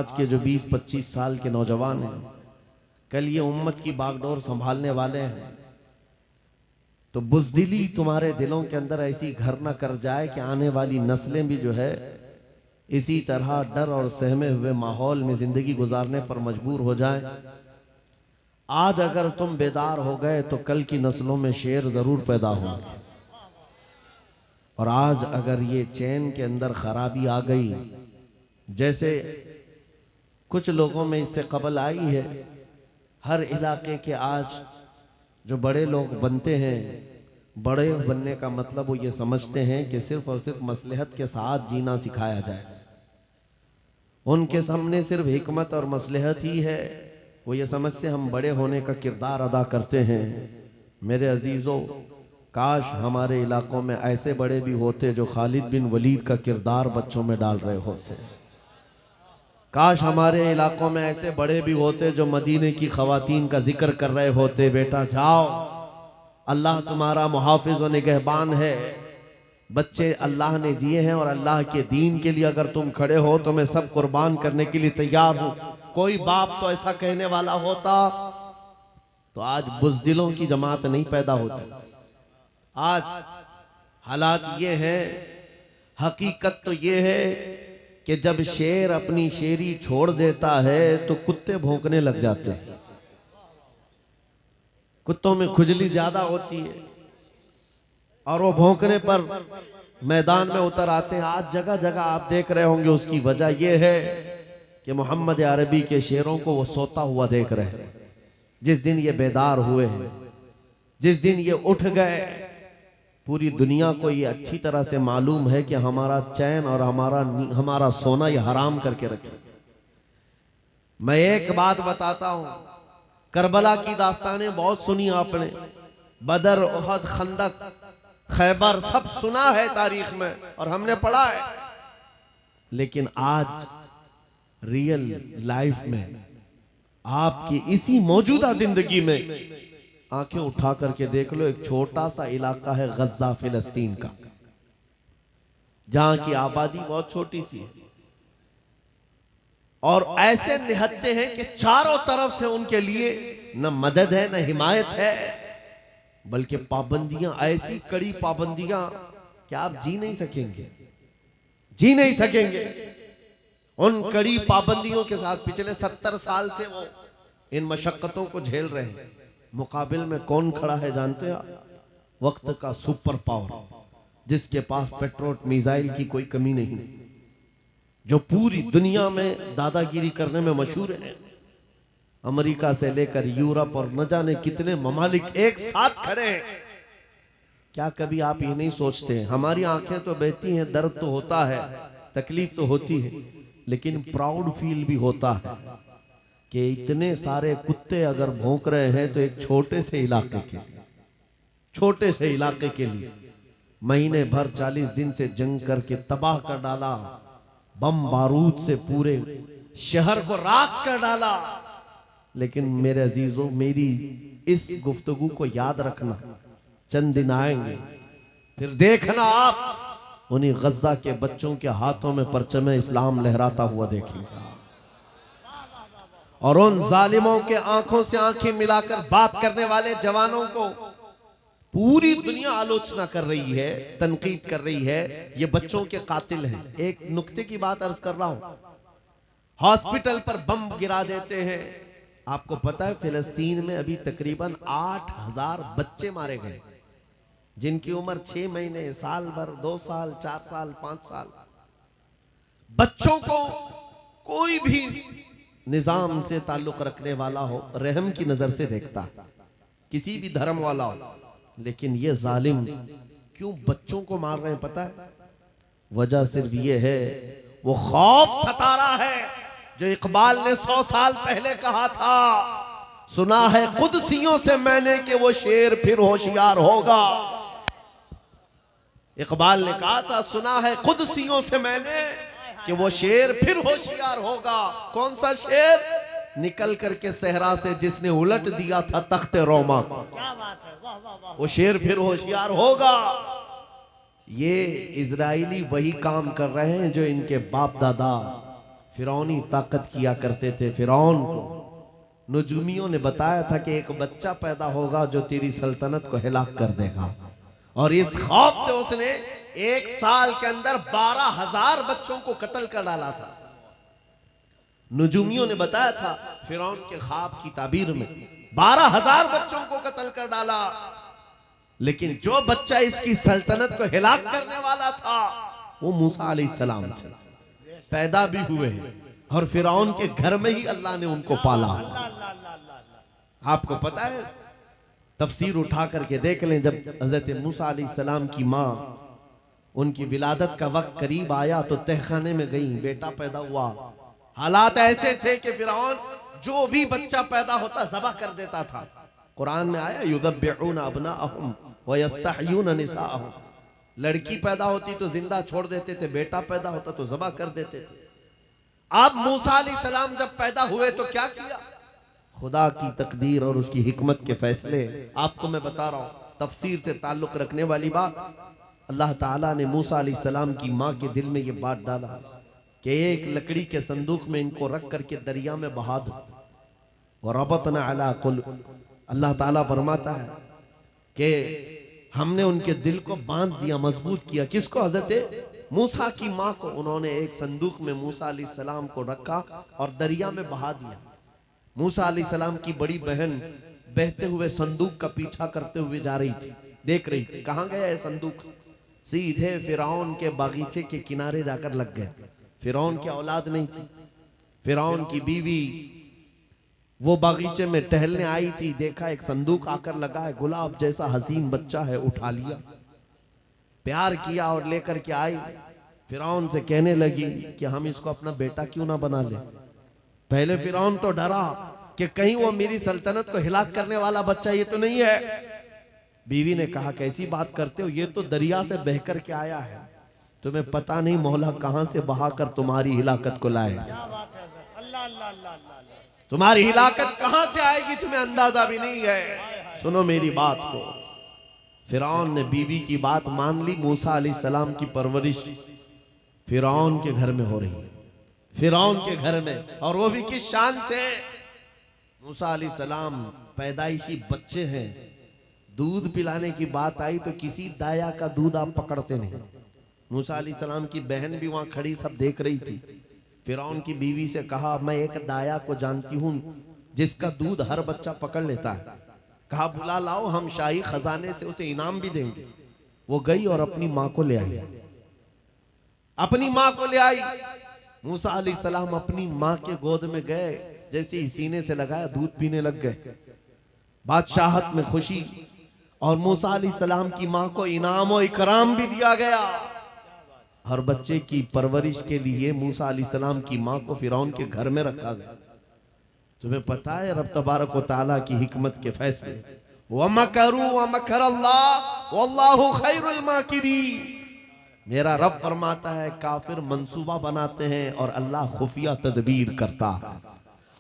आज के जो 20-25 साल के नौजवान हैं, कल ये उम्मत की बागडोर संभालने वाले हैं। तो बुज़दिली तुम्हारे दिलों के अंदर ऐसी घर न कर जाए कि आने वाली नस्लें भी जो है इसी तरह डर और सहमे हुए माहौल में जिंदगी गुजारने पर मजबूर हो जाए। आज अगर तुम बेदार हो गए तो कल की नस्लों में शेर जरूर पैदा होंगे। और आज अगर ये चैन के अंदर खराबी आ गई, जैसे कुछ लोगों में इससे कबल आई है, हर इलाके के आज जो बड़े लोग बनते हैं, बड़े बनने का मतलब वो ये समझते हैं कि सिर्फ और सिर्फ मसलहत के साथ जीना सिखाया जाए। उनके सामने सिर्फ हिकमत और मसलहत ही है। वो ये समझते हम बड़े होने का किरदार अदा करते हैं। मेरे अजीजों, काश हमारे इलाकों में ऐसे बड़े भी होते जो खालिद बिन वलीद का किरदार बच्चों में डाल रहे होते। काश हमारे इलाकों में ऐसे बड़े भी होते जो मदीने की खवातीन का जिक्र कर रहे होते। बेटा जाओ, अल्लाह तुम्हारा मुहाफिज और निगहबान है। बच्चे अल्लाह ने दिए हैं और अल्लाह के दीन के लिए अगर तुम खड़े हो तो मैं सब कुर्बान करने के लिए तैयार हूं। कोई बाप तो ऐसा कहने वाला होता तो आज बुज़दिलों की जमात नहीं पैदा होती। आज हालात ये है, हकीकत तो ये है कि जब शेर अपनी शेरी छोड़ देता है तो कुत्ते भौंकने लग जाते हैं। कुत्तों में खुजली ज्यादा होती है और वो भौंकने पर मैदान में उतर आते हैं। आज जगह जगह आप देख रहे होंगे, उसकी वजह यह है कि मोहम्मद अरबी के शेरों को वो सोता हुआ देख रहे हैं। जिस दिन ये बेदार हुए हैं, जिस दिन ये उठ गए, पूरी दुनिया को ये अच्छी तरह से मालूम है कि हमारा चैन और हमारा सोना ये हराम करके रखे। मैं एक बात बताता हूं, करबला की दास्तानें बहुत सुनी आपने, बदर, उहद, खंदक, खैबर सब सुना है तारीख में और हमने पढ़ा है। लेकिन आज रियल लाइफ में आपकी इसी मौजूदा जिंदगी में आंखें उठा करके देख लो, एक छोटा सा इलाका है गज्जा फिलिस्तीन का, जहां की आबादी बहुत छोटी सी है और ऐसे निहत्ते हैं कि चारों तरफ से उनके लिए न मदद है न हिमायत है, बल्कि पाबंदियां, ऐसी कड़ी पाबंदियां कि आप जी नहीं सकेंगे, जी नहीं सकेंगे। उन कड़ी पाबंदियों के साथ पिछले 70 साल से वो इन मशक्कतों को झेल रहे हैं। मुकाबिल में कौन खड़ा है जानते हैं आप? वक्त का सुपर पावर, जिसके पास पेट्रोल मिसाइल की कोई कमी नहीं, जो पूरी दुनिया में दादागिरी करने में मशहूर है। अमेरिका से लेकर यूरोप और न जाने कितने ममालिक एक साथ खड़े हैं। क्या कभी आप ये नहीं सोचते, हमारी आंखें तो बहती हैं, दर्द तो होता है, तकलीफ तो होती है, लेकिन प्राउड फील भी होता है कि इतने सारे कुत्ते अगर भौंक रहे हैं तो एक छोटे से इलाके के लिए महीने भर 40 दिन से जंग करके तबाह कर डाला, बम बारूद से पूरे शहर को राख कर डाला। लेकिन मेरे अजीजों, मेरी इस गुफ्तगू को याद रखना, चंद दिन आएंगे फिर देखना आप उन्हीं गज्जा के बच्चों के हाथों में परचम इस्लाम लहराता हुआ देखेंगे और उन जालिमों के आंखों से आंखें मिलाकर बात करने वाले जवानों को पूरी दुनिया आलोचना कर रही है, तनकीद कर रही है, ये बच्चों के कातिल हैं। एक नुक्ते की बात अर्ज कर रहा हूं, हॉस्पिटल पर बम गिरा देते हैं। आपको पता है फिलिस्तीन में अभी तकरीबन 8000 बच्चे मारे गए, जिनकी उम्र 6 महीने, साल भर, 2 साल, 4 साल, 5 साल। बच्चों को कोई भी निजाम से ताल्लुक रखने वाला हो, रहम की नजर से देखता, किसी भी धर्म वाला हो, लेकिन ये जालिम क्यों बच्चों को मार रहे हैं पता है? वजह सिर्फ ये है, वो खौफ सता रहा है जो इकबाल ने 100 साल पहले कहा था, सुना है कुदसियों से मैंने कि वो शेर फिर होशियार होगा। इकबाल ने कहा था, सुना है कुदसियों से मैंने कि वो शेर फिर होशियार होगा। कौन सा शेर? निकल करके सहरा से जिसने उलट दिया था तख्ते रोमा को, वो शेर फिर होशियार होगा। ये इजराइली वही काम कर रहे हैं जो इनके बाप दादा फिरौनी ताकत किया करते थे। फिरौन को नुजूमियों ने बताया था कि एक बच्चा पैदा होगा जो तेरी सल्तनत को हिलाक कर देगा, और इस खौफ से उसने एक साल के अंदर 12,000 बच्चों को कत्ल कर डाला था। नुजूमियों ने बताया था फिरौन के ख्वाब की ताबीर में 12,000 बच्चों को कत्ल कर डाला, लेकिन जो बच्चा इसकी सल्तनत को हिलाक करने वाला था वो मूसा अलैहिस्सलाम थे। पैदा भी हुए हैं और फिरौन के घर में ही अल्लाह ने उनको पाला। आपको पता है, तफसीर उठा करके देख लें, जब हजरत मूसा अलैहिस्सलाम की माँ, उनकी विलादत का वक्त करीब आया तो तहखाने में गई, बेटा पैदा हुआ। हालात ऐसे थे कि फिरौन जो भी बच्चा पैदा होता ज़बह कर देता था। कुरान में आया युज़ब्बिऊना अब्नाअहुम व यस्तहयूना निसाअहुम, लड़की पैदा होती तो जिंदा छोड़ देते थे, बेटा पैदा होता तो ज़बह कर देते थे। अब मूसा अलैहिस्सलाम जब पैदा हुए तो क्या किया? खुदा की तकदीर और उसकी हिकमत के फैसले आपको मैं बता रहा हूं, तफसीर से ताल्लुक रखने वाली बात। अल्लाह ताला ने मूसा अलैहिस्सलाम की माँ के दिल में ये बात डाला कि एक लकड़ी के संदूक में इनको रख करके दरिया में बहा दो। और रबतना अला कुलूब, अल्लाह ताला फरमाता है कि हमने उनके दिल को बांध दिया, मजबूत किया। किसको? हजरत मूसा की माँ को। उन्होंने एक संदूक में मूसा अलैहिस्सलाम को रखा और दरिया में बहा दिया। मूसा अलैहिस्सलाम की बड़ी बहन बहते हुए संदूक का पीछा करते हुए जा रही थी, देख रही थी कहां गया है संदूक। सीधे फिरौन के बागीचे के किनारे जाकर लग गए। फिरौन की औलाद नहीं थी, फिरौन की बीवी वो बागीचे में टहलने आई थी, देखा एक संदूक आकर लगा है, गुलाब जैसा हसीन बच्चा है, उठा लिया, प्यार किया और लेकर के आई। फिरौन से कहने लगी कि हम इसको अपना बेटा क्यों ना बना ले। पहले फिरौन तो डरा कि कहीं वो मेरी सल्तनत को हिलाक करने वाला बच्चा ये तो नहीं है। बीवी ने कहा कैसी बात करते हो, ये तो दरिया से बहकर के आया है, तुम्हें पता नहीं मौला कहां से बहाकर तुम्हारी हिलाकत को लाए। तुम्हारी हिलाकत कहां से आएगी तुम्हें अंदाजा भी नहीं है। सुनो मेरी बात को। फिरौन ने बीवी की बात मान ली। मूसा अलैहिस्सलाम की परवरिश फिरौन के घर में हो रही है, फिरौन के घर में, और वो भी किस शान से। मूसा अलैहिस्सलाम पैदाइशी बच्चे हैं, दूध पिलाने की बात आई तो किसी दाया का दूध आप पकड़ते नहीं। मूसा अलैहिस्सलाम की बहन भी वहां खड़ी सब देख रही थी। फिरौन की बीवी से कहा मैं एक दाया को जानती हूं जिसका दूध हर बच्चा पकड़ लेता है। कहा बुला लाओ, हम शाही खजाने से उसे इनाम भी देंगे। वो गई और अपनी माँ को ले आई, अपनी माँ को ले आई। मूसा अलैहिस्सलाम अपनी माँ के गोद में गए, जैसे ही सीने से लगाया दूध पीने लग गए। बादशाहत में खुशी, और मूसा अलैहिस्सलाम की माँ को इनाम और इकराम भी दिया गया। हर बच्चे की परवरिश के लिए मूसा अलैहिस्सलाम की माँ को फिरौन के घर में रखा गया। तुम्हें पता है रब तबारक व तआला की हिकमत के फैसले। वमकरू वमकरल्लाह वल्लाहु खैरुल माकिरीन। मेरा रब फरमाता है काफिर मंसूबा बनाते हैं और अल्लाह खुफिया तदबीर करता है,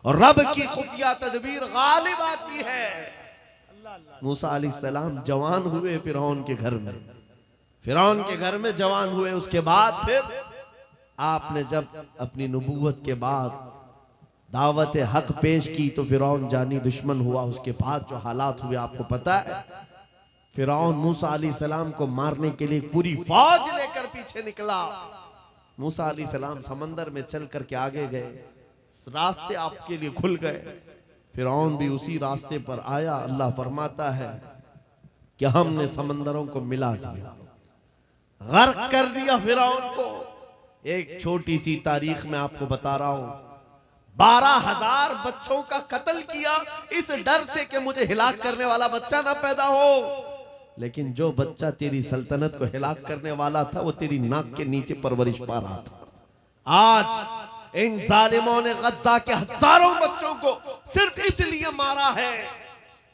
और रब की खुफिया तदबीर गालिब आती है। मूसा अलैहिस्सलाम जवान हुए फिरौन के घर में, फिरौन के घर में जवान हुए। उसके बाद फिर आपने जब अपनी नबूवत के बाद दावत हक पेश की तो फिरौन जानी दुश्मन हुआ। उसके बाद जो हालात हुए आपको पता है। फिरौन मूसा अलैहिस्सलाम को मारने के लिए पूरी फौज लेकर पीछे निकला। मूसा अलैहिस्सलाम समंदर में चल करके आगे गए, रास्ते आपके लिए खुल गए। फिरौन भी उसी रास्ते पर आया। अल्लाह फरमाता है कि हमने समंदरों को मिला दिया, गर्क कर दिया फिरौन को। एक छोटी सी तारीख में आपको बता रहा हूं, 12,000 बच्चों का कत्ल किया इस डर से कि मुझे हिलाक करने वाला बच्चा ना पैदा हो। लेकिन जो बच्चा तेरी सल्तनत को हिलाक करने वाला था वो तेरी नाक के नीचे परवरिश पा रहा था। आज इन जालिमों ने गद्दा के हजारों बच्चों को सिर्फ इसलिए मारा है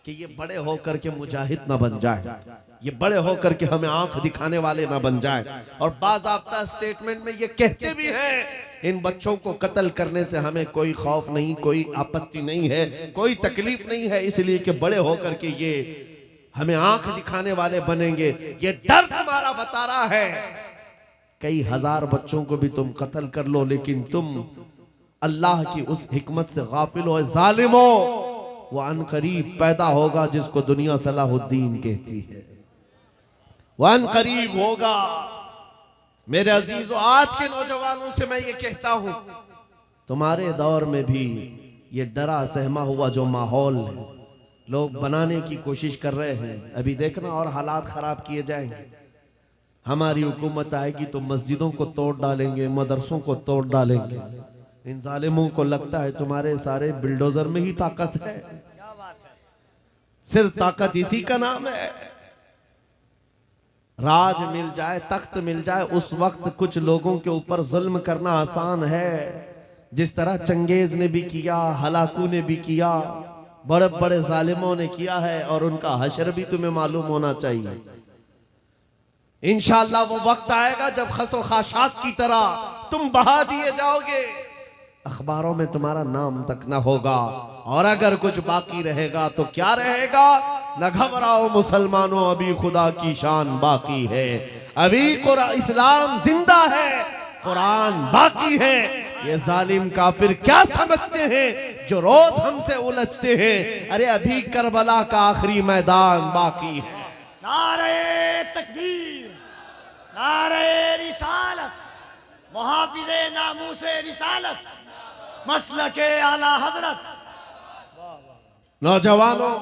कि ये बड़े होकर के मुजाहिद ना बन जाए, ये बड़े होकर के हमें आंख दिखाने वाले ना बन जाए। और बाज़ाब्ता स्टेटमेंट में ये कहते भी हैं इन बच्चों को कत्ल करने से हमें कोई खौफ नहीं, कोई आपत्ति नहीं है, कोई तकलीफ नहीं है, इसलिए कि बड़े होकर के ये हमें आंख दिखाने वाले बनेंगे। ये डर तुम्हारा बता रहा है। कई हजार बच्चों को भी तुम कत्ल कर लो, लेकिन तुम अल्लाह की उस हिकमत से गाफिल हो जालिमो, वो अनकरीब पैदा होगा जिसको दुनिया सलाहुद्दीन कहती है, वो अनकरीब होगा। मेरे अजीजों, आज के नौजवानों से मैं ये कहता हूं, तुम्हारे दौर में भी ये डरा सहमा हुआ जो माहौल है, लोग बनाने की कोशिश कर रहे हैं। अभी देखना और हालात खराब किए जाएंगे। हमारी हुकूमत आएगी तो मस्जिदों को तोड़ डालेंगे, मदरसों को तोड़ डालेंगे। इन जालिमों को लगता है तुम्हारे सारे बिल्डोजर में ही ताकत है। सिर्फ ताकत इसी का नाम है। राज मिल जाए, तख्त मिल जाए, उस वक्त कुछ लोगों के ऊपर जुल्म करना आसान है। जिस तरह चंगेज ने भी किया, हलाकू ने भी किया, बड़े बड़े जालिमों ने किया है, और उनका हशर भी तुम्हें मालूम होना चाहिए। इंशाअल्लाह वो वक्त आएगा जब खसो खाशात की तरह तुम बहा दिए जाओगे, अखबारों में तुम्हारा नाम तक न होगा। और अगर कुछ बाकी रहेगा तो क्या रहेगा? न घबराओ मुसलमानों, अभी खुदा की शान बाकी है, अभी इस्लाम जिंदा है, कुरान बाकी है। ये जालिम काफिर क्या समझते हैं जो रोज हमसे उलझते हैं? अरे अभी करबला का आखिरी मैदान बाकी है। नारे तकबीर, नारे रिसालत, मुहाफिज़े नामूसे रिसालत, मसलके आला हजरत। नौजवानों,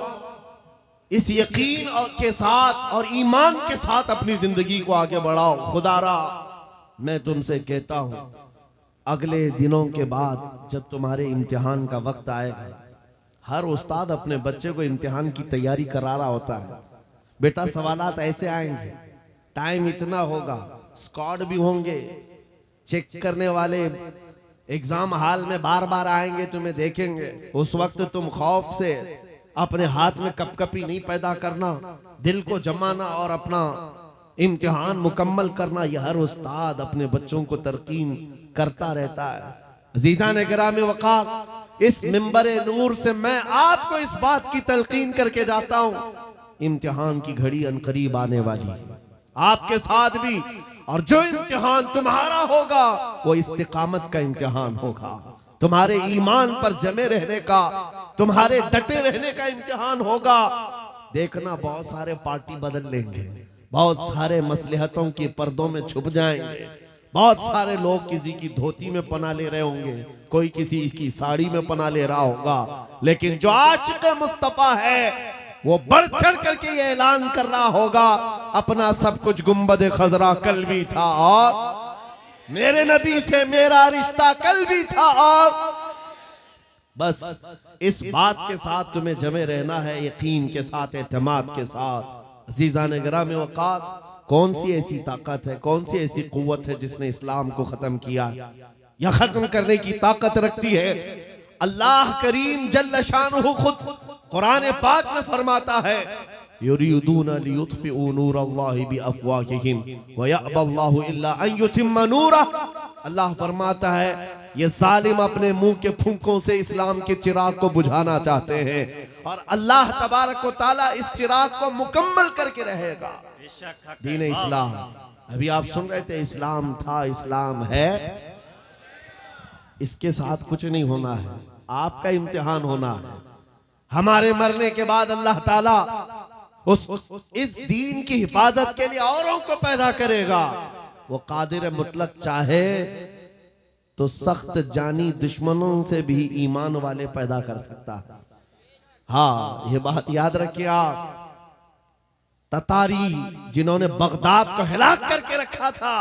इस यकीन के साथ और ईमान के साथ अपनी जिंदगी को आगे बढ़ाओ। खुदारा मैं तुमसे कहता हूं, अगले दिनों के बाद जब तुम्हारे इम्तिहान का वक्त आएगा, हर उस्ताद अपने बच्चे को इम्तिहान की तैयारी करा रहा होता है। बेटा सवालात ऐसे आएंगे, टाइम इतना होगा, स्क्वाड भी होंगे, चेक करने वाले एग्जाम हॉल में बार बार आएंगे, तुम्हें देखेंगे। उस वक्त तुम खौफ से अपने हाथ में कपकपी नहीं पैदा करना, दिल को जमाना और अपना इम्तिहान मुकम्मल करना। यह हर उस्ताद अपने बच्चों को तरकीन करता रहता है। अजीज़ान गिरामी वक़ार, इस मिंबरे नूर से मैं आपको इस बात की तलकीन करके जाता हूं, इम्तिहान की घड़ी अनकरीब आने वाली है, आपके साथ भी। और जो इम्तिहान तुम्हारा होगा वो इस्तिकामत का इम्तिहान होगा, तुम्हारे ईमान पर जमे रहने का, तुम्हारे डटे रहने का इम्तिहान होगा। देखना बहुत सारे पार्टी बदल लेंगे, बहुत सारे मसलहतों के पर्दों में छुप जाएंगे, बहुत सारे लोग किसी की धोती में पना ले रहे होंगे, कोई किसी की साड़ी में पना ले रहा होगा, लेकिन जो आशिक़ मुस्तफा है वो बढ़ चढ़ करके ये ऐलान कर रहा होगा, अपना सब कुछ गुंबद खजरा कल भी था, और मेरे नबी से मेरा रिश्ता कल भी था। और बस इस बात के साथ तुम्हें जमे रहना है, यकीन के साथ, एतमाद के साथ। अज़ीज़ान गिरामी वक़ार, कौन सी ऐसी ताकत है, कौन सी ऐसी कुव्वत है जिसने इस्लाम को खत्म किया या खत्म करने की ताकत रखती है? अल्लाह करीम जल्ल शानुहु खुद कुरान पाक में फरमाता है, युरीदूना लियुत्फिउ नूरल्लाहि बिअफ़वाहिहिम व यअबल्लाहु इल्ला अन युतिम्मा नूरह। अल्लाह फरमाता है, ये जालिम अपने मुंह के फूंकों से इस्लाम के चिराग को बुझाना चाहते हैं, और अल्लाह तबारक व तआला इस चिराग को मुकम्मल करके रहेगा। दीन इस्लाम, अभी आप सुन रहे थे, इस्लाम था, इस्लाम है, इसके साथ कुछ नहीं होना है, आपका इम्तिहान होना है। हमारे मरने के बाद अल्लाह ताला इस दीन की हिफाजत के लिए औरों को पैदा करेगा। वो कादिर मुतलक चाहे तो सख्त जानी दुश्मनों से भी ईमान वाले पैदा कर सकता है। हाँ, ये बात याद रखिए आप। ततारी जिन्होंने बगदाद को हिलाक करके रखा था,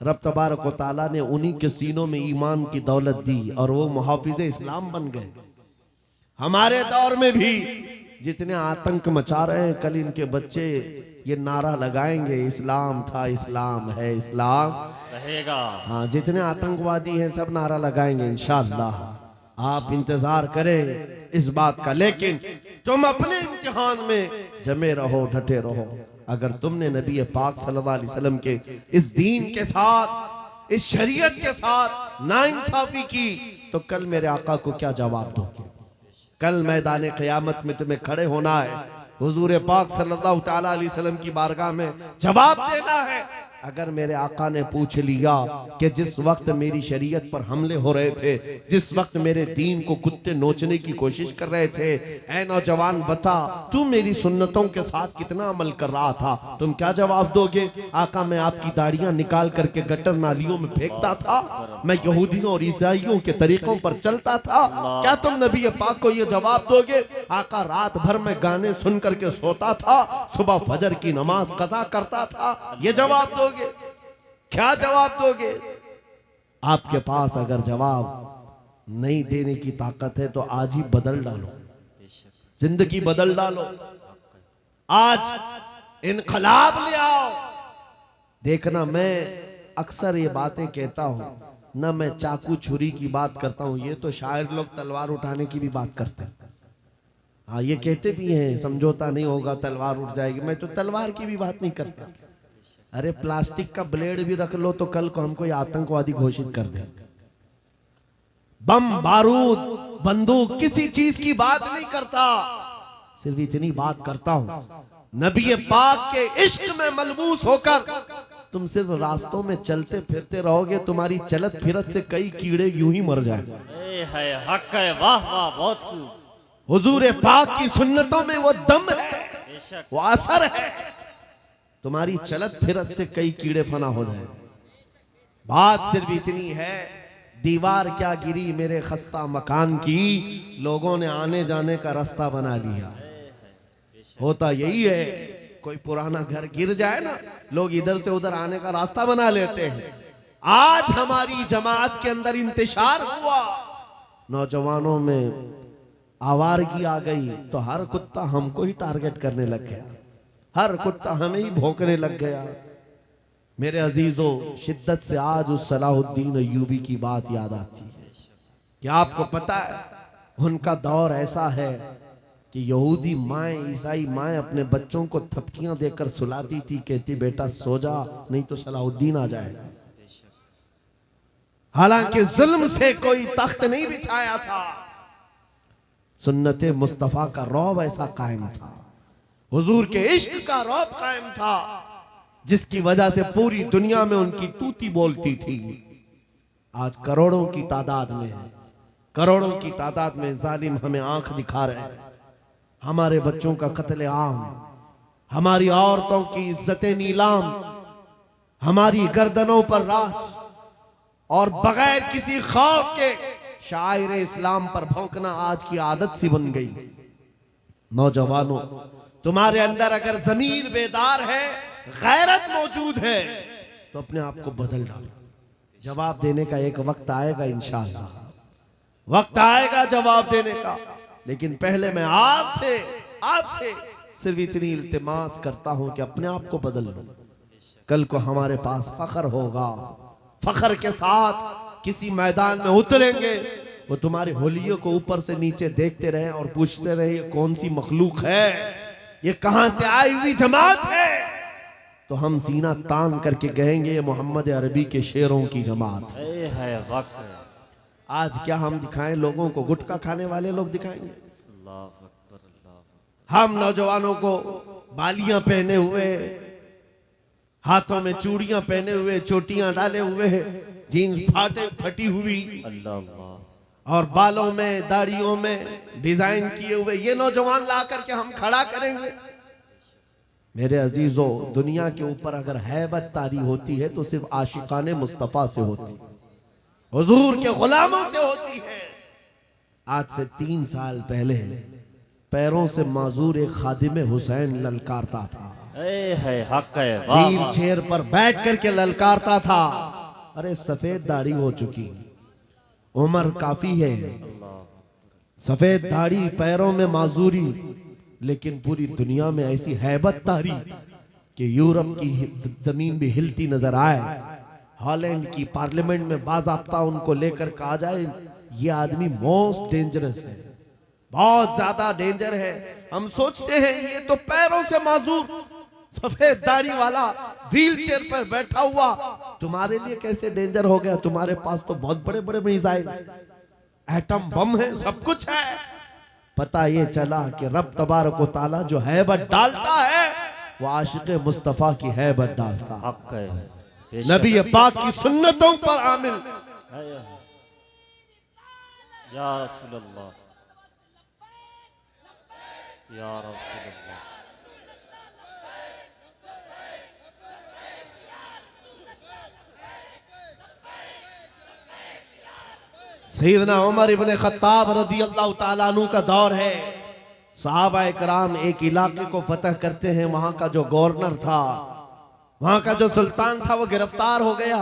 रब तबारक व तआला ने उन्हीं के सीनों में ईमान की दौलत दी और वो मुहाफिज़े इस्लाम बन गए। हमारे दौर में भी जितने आतंक मचा रहे हैं, कल इनके बच्चे ये नारा लगाएंगे, इस्लाम था, इस्लाम है, इस्लाम रहेगा। हाँ, जितने आतंकवादी हैं सब नारा लगाएंगे इंशाअल्लाह। आप इंतजार करें इस बात का, लेकिन तुम अपने इम्तिहान में जमे रहो, डटे रहो। अगर तुमने नबी पाक सल्लल्लाहु अलैहि वसल्लम के इस दीन के साथ, इस शरीयत के साथ नाइंसाफी की, तो कल मेरे आका को क्या जवाब दोगे? कल मैदान क़यामत में तुम्हें खड़े होना है, हुजूर पाक सल्लल्लाहु तआला अलैहि वसल्लम की बारगाह में जवाब देना है। अगर मेरे आका ने पूछ लिया कि जिस वक्त मेरी शरीयत पर हमले हो रहे थे, जिस वक्त मेरे दीन को कुत्ते नोचने की कोशिश कर रहे थे, ऐ नौजवान बता तू मेरी सुन्नतों के साथ कितना अमल कर रहा था, तुम क्या जवाब दोगे? आका मैं आपकी दाढ़ियां निकाल करके गटर नालियों में फेंकता था, मैं यहूदियों और ईसाइयों के तरीकों पर चलता था, क्या तुम नबी पाक को यह जवाब दोगे? आका रात भर में गाने सुन करके सोता था, सुबह फजर की नमाज कज़ा करता था, ये जवाब दोगे? क्या जवाब दोगे? आपके पास अगर जवाब नहीं देने की ताकत है तो आज ही बदल डालो, जिंदगी बदल डालो, आज इनकलाब ले आओ। देखना मैं अक्सर ये बातें कहता हूं ना, मैं चाकू छुरी की बात करता हूं, ये तो शायर लोग तलवार उठाने की भी बात करते हैं। हाँ ये कहते भी हैं समझौता नहीं होगा तलवार उठ जाएगी, मैं तो तलवार की भी बात नहीं करता। अरे प्लास्टिक का ब्लेड भी रख लो तो कल को हमको आतंकवादी घोषित कर दे। बम बारूद बंदूक किसी चीज की बात नहीं करता, सिर्फ इतनी बात करता हूं नबी पाक के इश्क में मलबूस होकर तुम सिर्फ रास्तों में चलते फिरते रहोगे, तुम्हारी चलत फिरत से कई कीड़े यूं ही मर जाएंगे। हक है, वाह वाह, बहुत खूब। हुजूर पाक की सुन्नतों में वो दम है, वो असर है, तुम्हारी चलत फिरत से कई कीड़े फना हो जाए। बात सिर्फ इतनी है, दीवार क्या गिरी मेरे खस्ता मकान की, लोगों ने आने जाने का रास्ता बना लिया। होता यही है, कोई पुराना घर गिर जाए ना, लोग इधर से उधर आने का रास्ता बना लेते हैं। आज हमारी जमात के अंदर इंतशार हुआ, नौजवानों में आवारगी आ गई तो हर कुत्ता हमको ही टारगेट करने लग गया, हर कुत्ता हमें ही भौंकने लग गया। मेरे अजीजों, शिद्दत से आज उस सलाहुद्दीन अय्यूबी की बात याद आती है। क्या आपको पता है उनका दौर ऐसा है कि यहूदी माएँ, ईसाई माएँ अपने बच्चों को थपकियां देकर सुलाती थी, कहती बेटा सो जा नहीं तो सलाहुद्दीन आ जाएगा। हालांकि जुल्म से कोई तख्त नहीं बिछाया था, सुन्नते मुस्तफा का रौब ऐसा कायम था, हुजूर के इश्क का रौब कायम था, जिसकी वजह से पूरी दुनिया में उनकी तूती बोलती थी। आज करोड़ों की तादाद में है, करोड़ों की तादाद में जालिम हमें आंख दिखा रहे हैं। हमारे बच्चों का कत्ले आम, हमारी औरतों की इज्जतें नीलाम, हमारी गर्दनों पर राज, और बगैर किसी खौफ के शायर इस्लाम पर भौंकना आज की आदत सी बन गई। नौजवानों, तुम्हारे अंदर अगर ज़मीर बेदार है, गैरत मौजूद है, तो अपने आप को बदल डालो। जवाब देने का एक वक्त आएगा, इंशाअल्लाह वक्त आएगा जवाब देने का। लेकिन पहले मैं आपसे सिर्फ इतनी इल्तिमास करता हूं कि अपने आप को बदल लो। कल को हमारे पास फख्र होगा, फख्र के साथ किसी मैदान में उतरेंगे, वो तुम्हारे होलियों को ऊपर से नीचे देखते रहे और पूछते रहे ये कौन सी मखलूक है, ये कहां से आई हुई जमात है, तो हम सीना तान करके कहेंगे ये मोहम्मद अरबी के शेरों की जमात है। आज क्या हम दिखाएं लोगों को? गुटखा खाने वाले लोग दिखाएंगे। हम नौजवानों को बालियां पहने हुए, हाथों में चूड़ियां पहने हुए, चोटियां डाले हुए, जीन्स फटी हुई और बालों में दाढ़ियों में डिजाइन किए हुए ये नौजवान ला करके हम खड़ा करेंगे। मेरे अजीजों, दुनिया के ऊपर अगर हैबत तारी होती है तो सिर्फ आशिकाने मुस्तफा से होती, हुजूर के गुलामों से होती है। आज से 3 साल पहले पैरों से माजूर एक खादिम हुसैन ललकारता था, व्हील चेयर पर बैठ करके ललकारता था। अरे सफेद दाढ़ी हो चुकी, उम्र काफी है, सफेद दाढ़ी, पैरों में माजूरी, लेकिन पूरी दुनिया में ऐसी हैबत तारी कि यूरोप की जमीन भी हिलती नजर आए। हॉलैंड की पार्लियामेंट में बाज़ाब्ता उनको लेकर कहा जाए ये आदमी मोस्ट डेंजरस है, बहुत ज्यादा डेंजर है। हम सोचते हैं ये तो पैरों से माजूर सफेद दाढ़ी वाला व्हील चेयर पर बैठा हुआ, तुम्हारे लिए कैसे डेंजर हो गया? तुम्हारे पास तो बहुत बड़े बड़े मिसाइल, एटम बम है, सब कुछ है। पता ये चला कि रब तबारक व तआला जो हैबत डालता है वो आशिक मुस्तफ़ा की हैबत डालता। हक है बेशक। नबी पाक की सुन्नतों पर आमिल। या रसूल अल्लाह, या रसूल अल्लाह। सैयदना उमर इब्ने खत्ताब रज़ी अल्लाह ताला अन्हु का दौर है। सहाबा इकराम एक इलाके को फतह करते हैं। वहां का जो गवर्नर था, वहां का जो सुल्तान था, वो गिरफ्तार हो गया।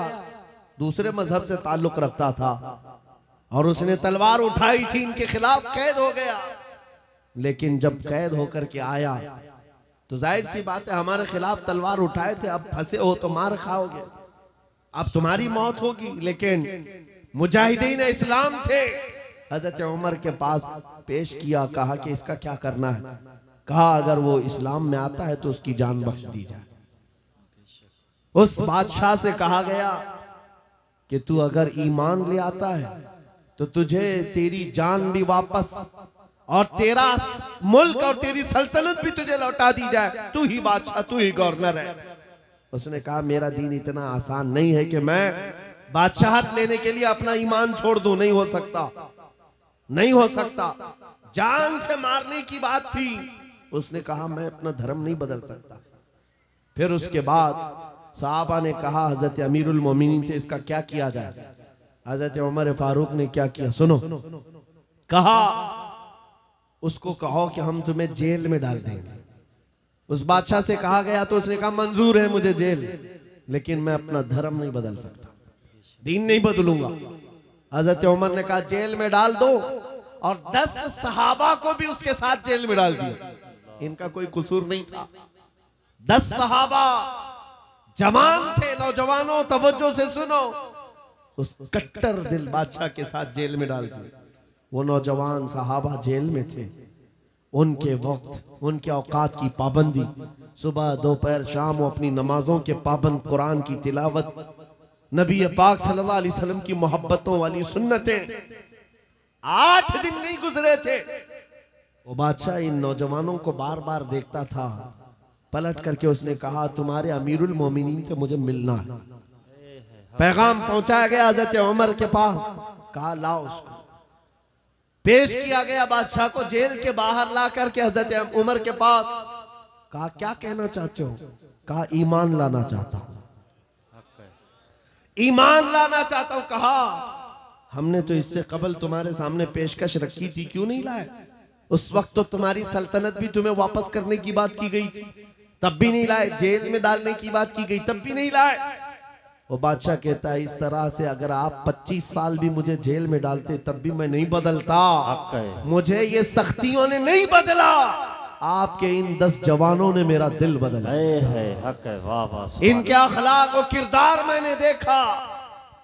दूसरे मजहब से ताल्लुक रखता था और उसने तलवार उठाई थी, इनके खिलाफ कैद हो गया। लेकिन जब कैद होकर के आया तो जाहिर सी बात है, हमारे खिलाफ तलवार उठाए थे, अब फंसे हो तो मार खाओगे, अब तुम्हारी मौत होगी। लेकिन मुजाहिदीन इस्लाम थे, हजरत उमर के पास पेश किया, कहा कि इसका क्या करना है। कहा अगर वो इस्लाम में आता है तो उसकी जान बख्श दी जाए। उस बादशाह से कहा गया कि तू अगर ईमान ले आता है तो तुझे तेरी जान भी वापस और तेरा मुल्क और तेरी सल्तनत भी तुझे लौटा दी जाए, तू ही बादशाह, तू ही गवर्नर है। उसने कहा मेरा दीन इतना आसान नहीं है कि मैं बादशाहत लेने के लिए अपना ईमान छोड़ दूं, नहीं हो सकता, नहीं हो सकता। जान से मारने की बात थी। उसने कहा मैं अपना धर्म नहीं बदल सकता। फिर उसके बाद साहबा ने कहा हजरत अमीरुल मोमिनीन से इसका क्या किया जाए। हजरत उमर फारूक ने क्या किया सुनो। कहा उसको कहो कि हम तुम्हें जेल में डाल देंगे। उस बादशाह से कहा गया तो उसने कहा मंजूर है मुझे जेल, लेकिन मैं अपना धर्म नहीं बदल सकता, दीन नहीं बदलूंगा। हजरत उमर ने कहा जेल में डाल दो और 10 सहाबा को भी उसके साथ जेल में डाल दिया। इनका कोई कसूर नहीं था। 10 सहाबा जवान थे, नौजवानों तवज्जो से सुनो, उस कट्टर दिल बादशाह के साथ जेल में डाल दिए। वो नौजवान सहाबा जेल में थे। उनके वक्त, उनके औकात की पाबंदी, सुबह दोपहर शाम वो अपनी नमाजों के पाबंद, कुरान की तिलावत, नबी पाक सल्लल्लाहु अलैहि वसल्लम की मोहब्बतों वाली सुन्नतें। 8 दिन नहीं गुजरे थे, वो बादशाह इन नौजवानों को बार बार देखता था। पलट करके उसने कहा तुम्हारे अमीरुल मोमिनीन से मुझे मिलना है। पैगाम पहुंचाया गया हजरत उमर के पास। कहा लाओ उसको। पेश किया गया बादशाह को, जेल के बाहर ला करके हजरत उमर के पास। कहा क्या कहना चाहते हो। कहा ईमान लाना चाहता हूं, ईमान लाना चाहता हूं। कहा हमने तो इससे कबल तुम्हारे सामने पेशकश रखी थी, क्यों नहीं लाए। उस वक्त तो तुम्हारी सल्तनत भी तुम्हें वापस करने की बात की गई थी, तब भी नहीं लाए। जेल में डालने की बात की गई, तब भी नहीं लाए। वो बादशाह कहता है इस तरह से अगर आप 25 साल भी मुझे जेल में डालते तब भी मैं नहीं बदलता। मुझे ये सख्तियों ने नहीं बदला, आपके इन 10 जवानों ने मेरा दिल बदला। इनके अखलाक और किरदार मैंने देखा,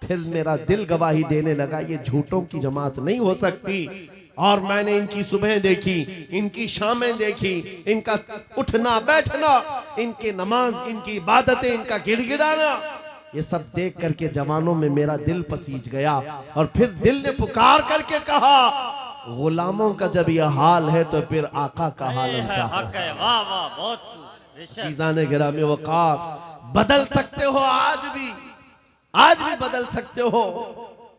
फिर मेरा दिल गवाही देने लगा ये झूठों की जमात नहीं हो सकती। और मैंने इनकी सुबह देखी, इनकी शामें देखी, इनका उठना बैठना, इनके नमाज, इनकी इबादतें, इनका गिड़गिड़ाना, ये सब देख करके जवानों में मेरा दिल पसीज गया। और फिर दिल ने पुकार करके कहा गुलामों का जब यह हाल है तो फिर आका का हाल क्या है। वाह वाह बहुत चीज़ाने गिरामी वक़ार, बदल सकते हो आज भी बदल सकते हो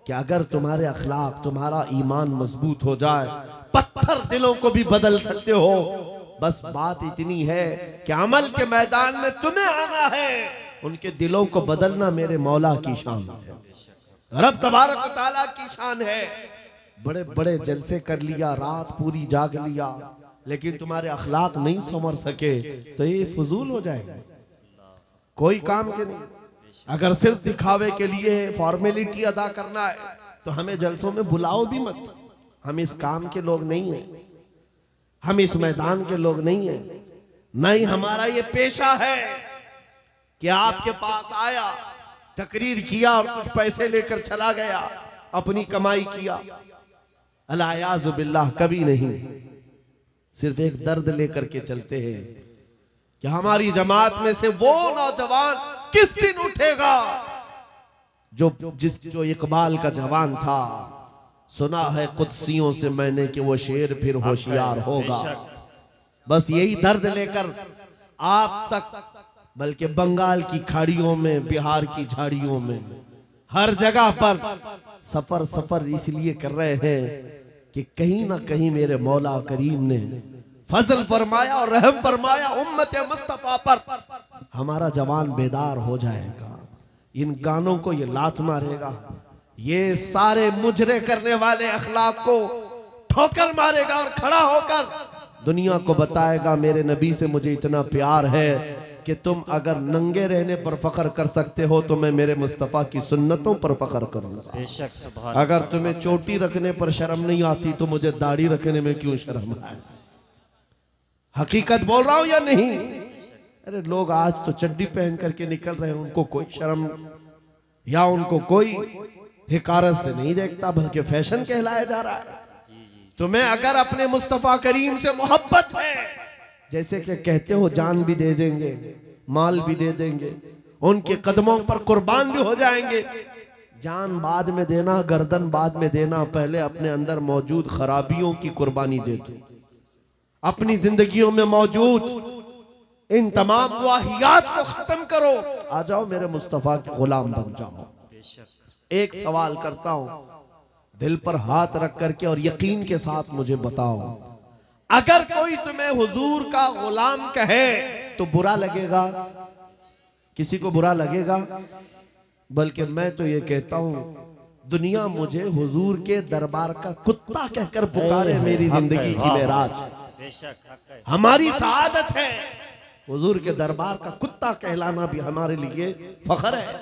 कि अगर तुम्हारे अखलाक, तुम्हारा ईमान मजबूत हो जाए, पत्थर दिलों को भी बदल सकते हो। बस बात इतनी है कि अमल के मैदान में तुम्हें आना है, उनके दिलों को बदलना मेरे मौला की शान है, रब तबारक व तआला की शान है। बड़े बड़े जलसे कर लिया, रात पूरी जाग लिया, लेकिन तुम्हारे अखलाक नहीं संवर सके तो ये फजूल हो जाएगा, कोई काम के नहीं। अगर सिर्फ दिखावे के लिए फॉर्मेलिटी अदा करना है तो हमें जलसों में बुलाओ भी मत। हम इस काम के लोग नहीं हैं, हम इस मैदान के लोग नहीं हैं। नहीं, हमारा ये पेशा है कि आपके पास आया, तकरीर किया और कुछ पैसे लेकर चला गया, अपनी कमाई किया। अलायाज़ु बिल्लाह, कभी नहीं। सिर्फ एक दर्द लेकर के चलते हैं कि हमारी जमात में से वो नौजवान किस दिन उठेगा जो इकबाल का जवान था। सुना है कुदसियों से मैंने कि वो शेर फिर होशियार होगा। बस यही दर्द लेकर आप तक, बल्कि बंगाल की खाड़ियों में, बिहार की झाड़ियों में, हर जगह पर सफर सफर इसलिए कर रहे हैं कि कहीं ना कहीं मेरे मौला करीम ने फजल फरमाया और रहम फरमाया उम्मत मुस्तफा पर। हमारा जवान बेदार हो जाएगा, इन गानों को ये लात मारेगा, ये सारे मुजरे करने वाले अखलाक को ठोकर मारेगा और खड़ा होकर दुनिया को बताएगा मेरे नबी से मुझे इतना प्यार है कि तुम अगर नंगे रहने पर फख्र कर सकते हो तो मैं मेरे मुस्तफ़ा की सुन्नतों पर फख्र करूंगा। बेशक सुभान अगर तुम्हें चोटी रखने पर शर्म नहीं आती तो मुझे दाढ़ी रखने में क्यों शर्म आए? हकीकत बोल रहा हूं या नहीं? अरे लोग आज तो चड्डी पहन करके निकल रहे हैं, उनको कोई शर्म या उनको कोई हिकारत से नहीं देखता, बल्कि फैशन कहलाया जा रहा है। तुम्हें अगर अपने मुस्तफ़ा करीम से मोहब्बत है, जैसे कि कहते हो जान भी दे देंगे, माल भी दे देंगे, उनके कदमों पर कुर्बान भी हो जाएंगे। जान बाद में देना, गर्दन बाद में देना, पहले अपने अंदर मौजूद खराबियों की कुर्बानी दे दो। अपनी जिंदगियों में मौजूद इन तमाम वाहियात को खत्म करो, आ जाओ मेरे मुस्तफ़ा के गुलाम बन जाओ। एक सवाल करता हूं, दिल पर हाथ रख करके और यकीन के साथ मुझे बताओ, अगर कोई तुम्हें हुजूर का गुलाम कहे तो बुरा लगेगा? किसी को बुरा लगेगा? बल्कि मैं तो ये कहता हूं, दुनिया मुझे हुजूर के दरबार का कुत्ता कहकर पुकारे, मेरी जिंदगी की मेराज। हमारी सआदत है, हुजूर के दरबार का कुत्ता कहलाना भी हमारे लिए फख्र है।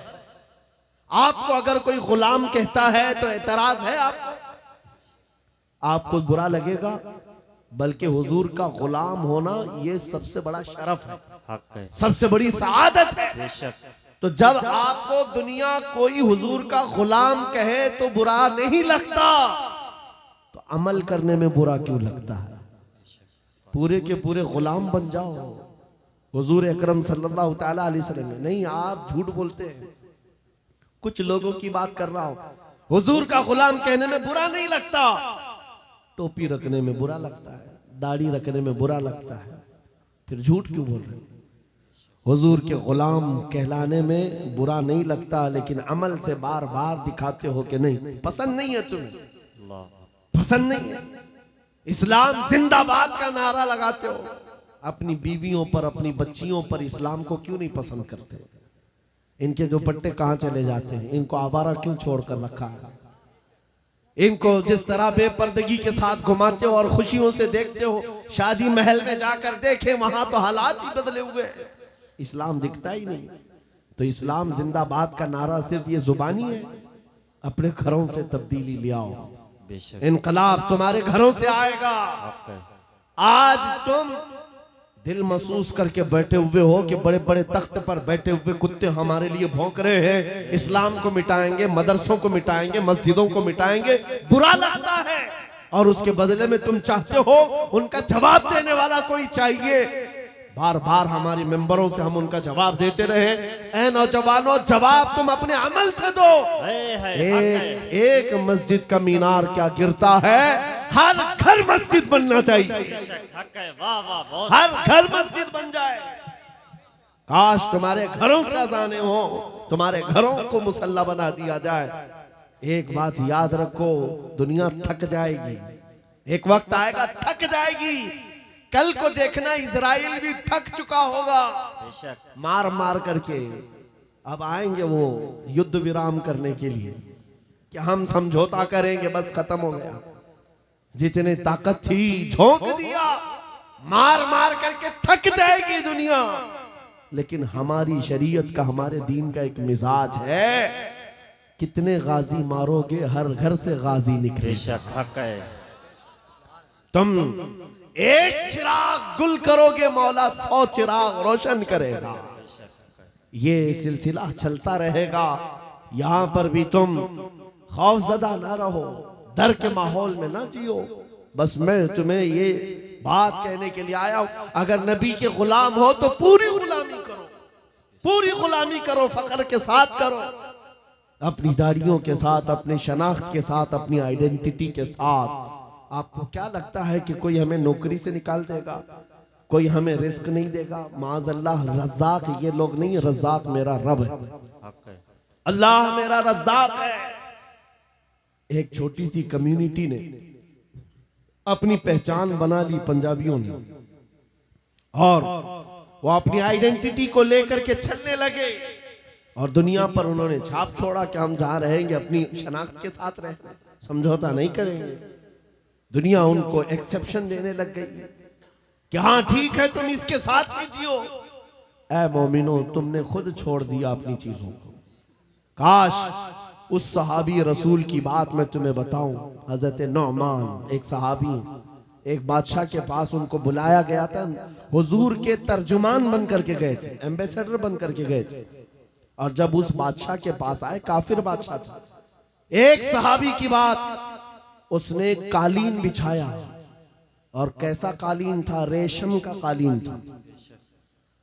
आपको अगर कोई गुलाम कहता है तो एतराज है आपको बुरा लगेगा? बल्कि हुजूर का गुलाम होना ये सबसे बड़ा शरफ है, सबसे बड़ी सआदत है। तो जब आपको दुनिया कोई हुजूर का गुलाम कहे तो बुरा नहीं लगता, तो अमल करने में बुरा क्यों लगता है? पूरे के पूरे गुलाम बन जाओ हुजूर अकरम सल्लल्लाहु तआला अलैहि वसल्लम ने। नहीं, आप झूठ बोलते हैं। कुछ लोगों की बात कर रहा हूं, हुजूर का गुलाम कहने में बुरा नहीं लगता, टोपी रखने में बुरा लगता है, दाढ़ी रखने में बुरा लगता है, फिर झूठ क्यों बोल रहे? हुजूर के गुलाम कहलाने में बुरा नहीं लगता, लेकिन अमल से बार बार दिखाते हो कि नहीं, पसंद नहीं है तुम्हें, पसंद नहीं है। इस्लाम जिंदाबाद का नारा लगाते हो, अपनी बीवियों पर, अपनी बच्चियों पर इस्लाम को क्यों नहीं पसंद करते? इनके दुपट्टे कहां चले जाते हैं? इनको आवारा क्यों छोड़कर रखा है? इनको जिस तरह बेपर्दगी के साथ घुमाते हो और खुशियों से देखते हो, शादी महल में जाकर देखे वहां तो हालात ही बदले हुए हैं, इस्लाम दिखता ही नहीं। तो इस्लाम जिंदाबाद का नारा सिर्फ ये जुबानी है? अपने घरों से तब्दीली ले आओ, इनकलाब तुम्हारे घरों से आएगा। आज तुम दिल महसूस करके बैठे हुए हो कि बड़े बड़े तख्त पर बैठे हुए कुत्ते हमारे लिए भौंक रहे हैं, इस्लाम को मिटाएंगे, मदरसों को मिटाएंगे, मस्जिदों को मिटाएंगे, बुरा लगता है। और उसके बदले में तुम चाहते हो उनका जवाब देने वाला कोई चाहिए। बार बार हमारी मेंबरों से हम उनका जवाब देते रहे। ऐ नौजवानों, जवाब तुम अपने अमल से दो। एक मस्जिद का मीनार क्या गिरता है, हर घर मस्जिद बनना चाहिए, हर घर मस्जिद बन जाए। काश तुम्हारे घरों से अजाने हो, तुम्हारे घरों को मुसल्ला बना दिया जाए। एक बात याद रखो, दुनिया थक जाएगी, एक वक्त आएगा थक जाएगी। कल को देखना इजराइल भी थक चुका होगा मार मार करके। अब आएंगे वो युद्ध विराम करने के लिए कि हम समझौता करेंगे, बस खत्म हो गया। जितने ताकत थी झोंक दिया, मार मार करके थक जाएगी दुनिया। लेकिन हमारी शरीयत का, हमारे दीन का एक मिजाज है, कितने गाजी मारोगे हर घर से गाजी निकले। तुम एक चिराग गुल करोगे, मौला 100 चिराग रोशन करेगा। ये सिलसिला चलता रहेगा। यहां पर भी तुम खौफजदा ना रहो, डर के माहौल में ना जियो। बस मैं तुम्हें ये बात कहने के लिए आया हूं, अगर नबी के गुलाम हो तो पूरी गुलामी करो, पूरी गुलामी करो, फख्र के साथ करो, अपनी दाढ़ियों के साथ, अपनी शनाख्त के साथ, अपनी आइडेंटिटी के साथ। आपको क्या लगता है कि कोई हमें नौकरी से निकाल देगा? कोई हमें रिस्क नहीं देगा, माज़अल्लाह रज़्ज़ाक ये लोग नहीं, रज़्ज़ाक मेरा रब है, हक है। अल्लाह मेरा रज़्ज़ाक है। एक छोटी सी कम्युनिटी ने अपनी पहचान बना ली पंजाबियों ने, और वो अपनी आइडेंटिटी को लेकर के चलने लगे और दुनिया पर उन्होंने छाप छोड़ा कि हम जहां रहेंगे अपनी शनाख्त के साथ रहेंगे, समझौता नहीं करेंगे। दुनिया उनको एक्सेप्शन देने लग गई कि हाँ ठीक है तुम इसके साथ ही जियो। ऐ मोमिनो, तुमने खुद छोड़ दिया अपनी चीजों को। काश उस सहाबी रसूल की बात मैं तुम्हें बताऊं। हजरत नौमान एक सहाबी, एक बादशाह के पास उनको बुलाया गया था, हुजूर के तर्जुमान बन करके गए थे, एम्बेसडर बन करके गए थे। और जब उस बादशाह के पास आए, काफिर बादशाह था, एक सहाबी की बात, उसने कालीन बिछाया, और कैसा कालीन था? रेशम का कालीन था,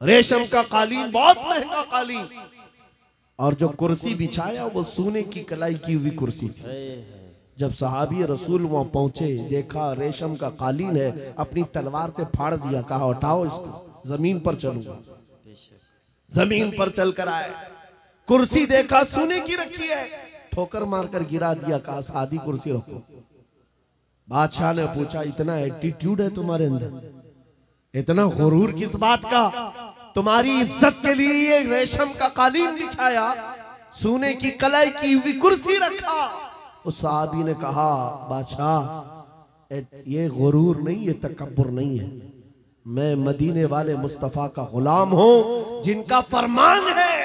रेशम का कालीन, बहुत महंगा कालीन। और जो कुर्सी बिछाया वो सोने की कलाई की हुई कुर्सी थी। जब सहाबी रसूल वहां पहुंचे, देखा रेशम का कालीन है, अपनी तलवार से फाड़ दिया, कहा उठाओ इसको, जमीन पर चलूंगा। जमीन पर चलकर आए, कुर्सी देखा सोने की रखी है, ठोकर मारकर गिरा दिया, कहा सादी कुर्सी रखो। बादशाह ने पूछा, इतना एटीट्यूड है तुम्हारे अंदर, इतना गुरूर किस बात का? तुम्हारी इज्जत के लिए ये रेशम का कालीन बिछाया, सोने की कलाई की हुई कुर्सी रखा। उस साहबी ने कहा, बादशाह ये गुरूर नहीं, ये तकब्बुर नहीं है, मैं मदीने वाले मुस्तफा का गुलाम हूं, जिनका फरमान है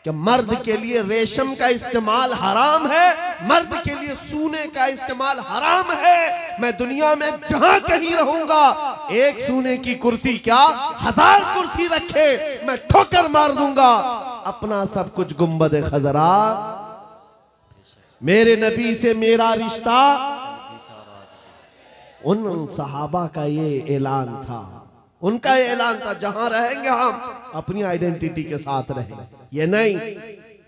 कि मर्द के लिए रेशम का इस्तेमाल हराम है, मर्द के लिए सोने का इस्तेमाल हराम है। मैं दुनिया में जहां कहीं रहूंगा, एक सोने की कुर्सी क्या 1000 कुर्सी रखे, मैं ठोकर मार दूंगा। अपना सब कुछ गुंबद खजरा, मेरे नबी से मेरा रिश्ता। उन सहाबा का ये ऐलान था, उनका ये ऐलान था, जहां रहेंगे हम अपनी आइडेंटिटी के साथ रहेंगे। ये नहीं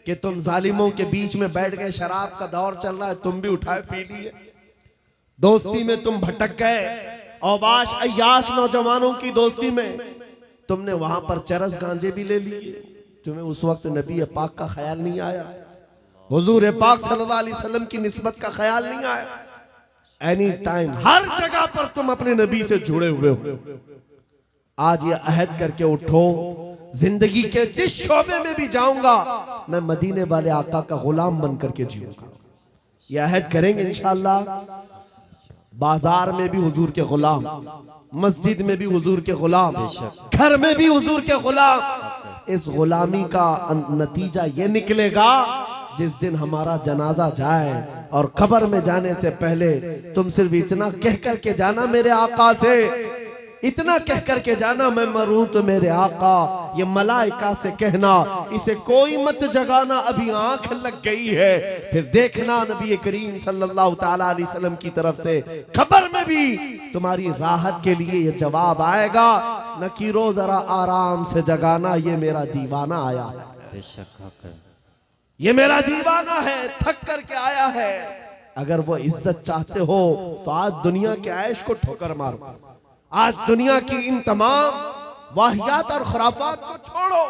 कि तुम जालिमों के बीच में बैठ गए, शराब का दौर चल रहा है, तुम भी उठाए पी लिए, दोस्ती में तुम भटक गए, औबाश अय्याश नौजवानों की दोस्ती में तुमने वहां पर चरस गांजे भी ले लिए, तुम्हें उस वक्त नबी पाक का ख्याल नहीं आया, हुजूर पाक सल्लल्लाहु अलैहि वसल्लम की निस्बत का ख्याल नहीं आया। एनी टाइम हर जगह पर तुम अपने नबी से जुड़े हुए हो। आज ये अहद करके उठो, जिंदगी के जिस शोबे में भी जाऊंगा मैं मदीने वाले आका का गुलाम बन करके जीऊंगा। ये अहद करेंगे इंशाअल्लाह। बाजार में भी हुजूर के गुलाम, मस्जिद में भी हुजूर के गुलाम, घर में भी हुजूर के गुलाम। इस गुलामी का नतीजा ये निकलेगा जिस दिन हमारा जनाजा जाए और कब्र में जाने से पहले तुम सिर्फ इतना कह करके जाना मेरे आका से, इतना कह करके जाना, मैं मरूं तो मेरे आका। ये मलाइका से कहना, इसे कोई मत जगाना, अभी आंख लग गई है। फिर देखना नबी करीम सल्लल्लाहु ताला अलैहि वसल्लम की तरफ से खबर में भी तुम्हारी राहत के लिए ये जवाब आएगा, नकीरो जरा आराम से जगाना, ये मेरा दीवाना आया है, बेशक हक है, ये मेरा दीवाना है, थक करके आया है। अगर वो इज्जत चाहते हो तो आज दुनिया के ऐश को ठोकर मारो, आज दुनिया की इन तमाम वाहियात और खुराफात को छोड़ो,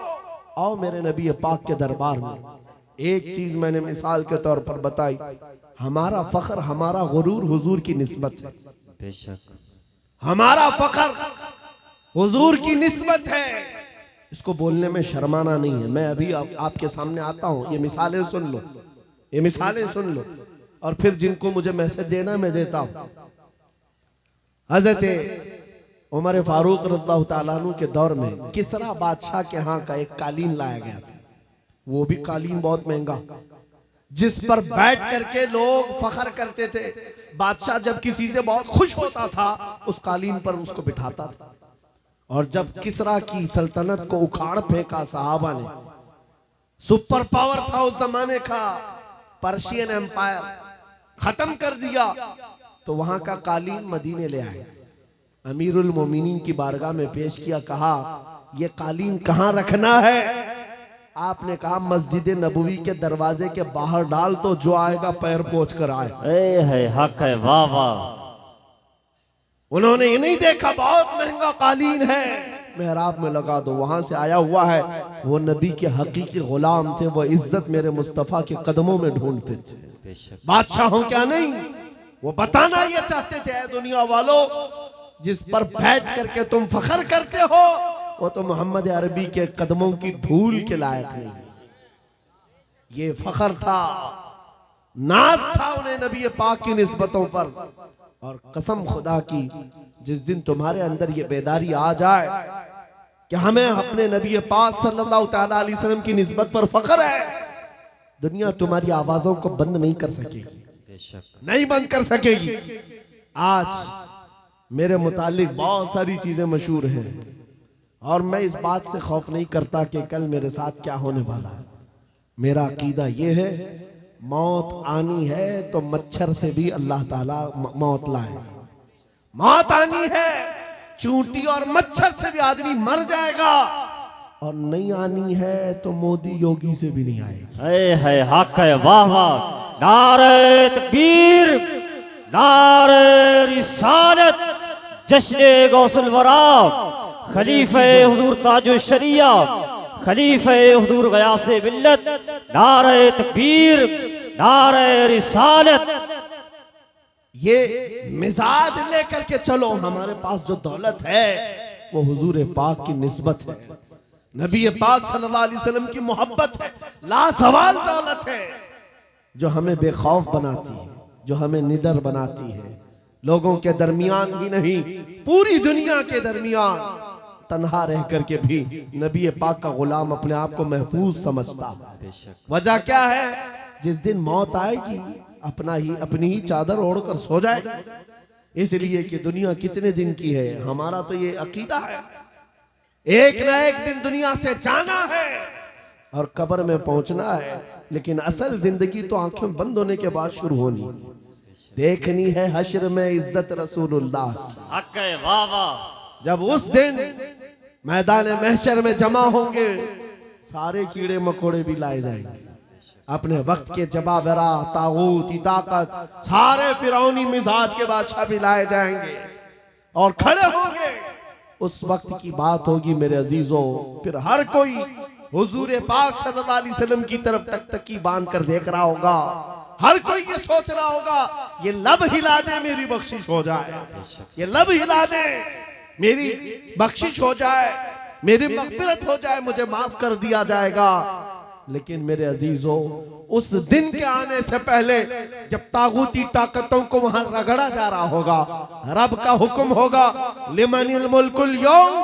आओ मेरे नबी पाक के दरबार में। एक चीज मैंने मिसाल के तौर पर बताई, हमारा फख्र, हमारा गुरूर हुजूर की निस्बत है, बेशक हमारा फख्र हुजूर की निस्बत है, इसको बोलने में शर्माना नहीं है। मैं अभी आपके सामने आता हूं, ये मिसालें सुन लो, ये मिसालें सुन लो, और फिर जिनको मुझे मैसेज देना मैं देता हूं। हजरत उमर फारूक रज़ियल्लाहु ताला अन्हु के दौर में किसरा बादशाह के यहाँ का एक कालीन लाया गया था, वो भी कालीन बहुत महंगा, जिस पर बैठ करके लोग फख्र करते थे। बादशाह जब किसी से बहुत खुश होता था उस कालीन पर उसको बिठाता था। और जब किसरा की सल्तनत को उखाड़ फेंका सहाबा ने, सुपर पावर था उस जमाने का, पर्शियन एम्पायर खत्म कर दिया, तो वहां का कालीन मदीने ले आए, अमीरुल मोमिनीन की बारगाह में पेश किया, कहा ये कालीन कहां रखना है? आपने कहा मस्जिद नबवी के दरवाजे के बाहर डाल, तो जो आएगा पैर पोंछ कर आए। है हक है, वाह वाह। उन्होंने ये नहीं देखा बहुत महंगा कालीन है, मेहराब में लगा दो, वहां से आया हुआ है। वो नबी के हकीकी गुलाम थे, वो इज्जत मेरे मुस्तफा के कदमों में ढूंढते थे, बेशक बादशाहों क्या नहीं। वो बताना ये चाहते थे, ऐ दुनिया वालों, जिस पर बैठ करके तुम फख्र करते हो वो तो मोहम्मद अरबी के कदमों की धूल के लायक नहीं। ये फख्र था, नाज था उन्हें नबी पाक की निस्बतों पर। और कसम खुदा की, जिस दिन तुम्हारे अंदर ये बेदारी आ जाए कि हमें अपने नबी पाक सल्लल्लाहु तआला अलैहि वसल्लम की निस्बत पर फख्र है, दुनिया तुम्हारी आवाजों को बंद नहीं कर सकेगी, बेशक नहीं बंद कर सकेगी। आज मेरे मुतालिक बहुत सारी चीजें मशहूर हैं और मैं इस बात से खौफ नहीं करता कि कल मेरे साथ क्या होने वाला है। मेरा अकीदा यह है, मौत आनी है तो मच्छर से भी अल्लाह ताला मौत लाए। मौत आनी है, चूंटी और मच्छर से भी आदमी मर जाएगा, और नहीं आनी है तो मोदी योगी से भी नहीं आएगी। है हक है, वाह वाह, नारे तकबीर, नारे रिसालत, जश्न गौसुल वरा, खलीफे हुजूर ताजुल शरिया, खलीफे हुजूर गयासे मिल्लत, नारे तकबीर, नारे रिसालत। ये मिजाज लेकर के चलो, हमारे पास जो दौलत है वो हुजूर पाक की निस्बत है, नबी पाक सल्लल्लाहु अलैहि वसल्लम की मोहब्बत है, लासवाल दौलत है जो हमें बेखौफ बनाती है, जो हमें निडर बनाती है। लोगों के दरमियान ही नहीं, पूरी दुनिया के दरमियान तन्हा रह करके भी नबी पाक का गुलाम अपने आप को महफूज समझता है। बेशक वजह क्या है? जिस दिन मौत आएगी अपनी ही चादर ओढ़कर सो जाए, इसलिए कि दुनिया कितने दिन की है। हमारा तो ये अकीदा है, एक ना एक दिन दुनिया से जाना है और कब्र में पहुंचना है, लेकिन असल जिंदगी तो आंखें बंद होने के बाद शुरू होनी, देखनी है हश्र में इज्जत रसूलुल्लाह की। हक है, वाह वाह। जब उस दिन मैदान महशर में जमा होंगे, सारे कीड़े मकोड़े भी लाए जाएंगे, अपने वक्त के जबाबरा, तागूत, ताकत, सारे फिरौनी मिजाज के बादशाह भी लाए जाएंगे और खड़े होंगे। उस वक्त की बात होगी मेरे अजीजों, फिर हर कोई हुजूर पाक सल्लल्लाहु अलैहि वसल्लम की तरफ टकटकी बांध कर देख रहा होगा। हर कोई ये सोच रहा होगा, ये लब हिला दे मेरी बख्शिश हो जाए, ये लब हिला दे मेरी बख्शिश हो जाए, मेरी मगफिरत हो जाए, मुझे माफ कर दिया जाएगा। लेकिन मेरे अजीजों, उस दिन के आने से पहले जब तागूती ताकतों को वहां रगड़ा जा रहा होगा, रब का हुक्म होगा, लिमनिल मुल्कुल यौम,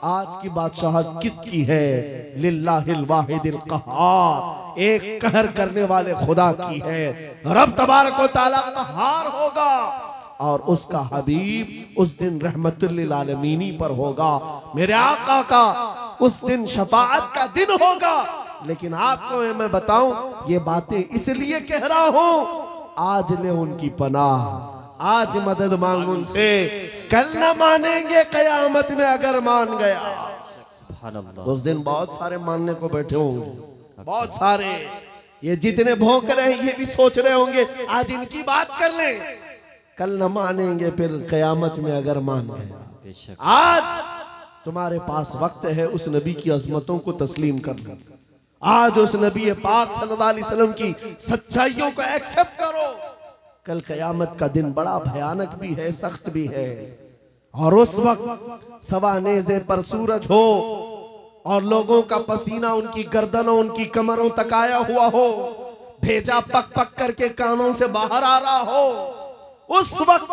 आज की बादशाहत किसकी है? लिल्लाहिल वाहिदिल कहार, एक कहर करने वाले खुदा की है। रब तबारक व तआला कहार होगा और उसका हबीब उस दिन रहमतुल लिल आलमीनी पर होगा। मेरे आका का उस दिन शफाअत का दिन होगा। लेकिन आपको मैं बताऊं, ये बातें इसलिए कह रहा हूं, आज ले उनकी पनाह, आज मदद मांग उनसे, कल न मानेंगे कयामत में अगर मान गया। उस दिन बहुत सारे मानने को बैठे होंगे, बहुत सारे, ये जितने भौंक रहे हैं ये भी सोच रहे होंगे आज इनकी बात कर लें, कल न मानेंगे फिर कयामत में अगर मान गया। आज तुम्हारे पास वक्त है उस नबी की अजमतों को तस्लीम कर लो, आज उस नबी पाक सल्लल्लाहु अलैहि वसल्लम की सच्चाइयों को एक्सेप्ट करो। कल कयामत का दिन बड़ा भयानक भी है, सख्त भी है, और उस वक्त सवा नेज़े पर सूरज हो और लोगों का पसीना उनकी गर्दनों, उनकी कमरों तक आया हुआ हो, भेजा पक पक करके कानों से बाहर आ रहा हो, उस वक्त,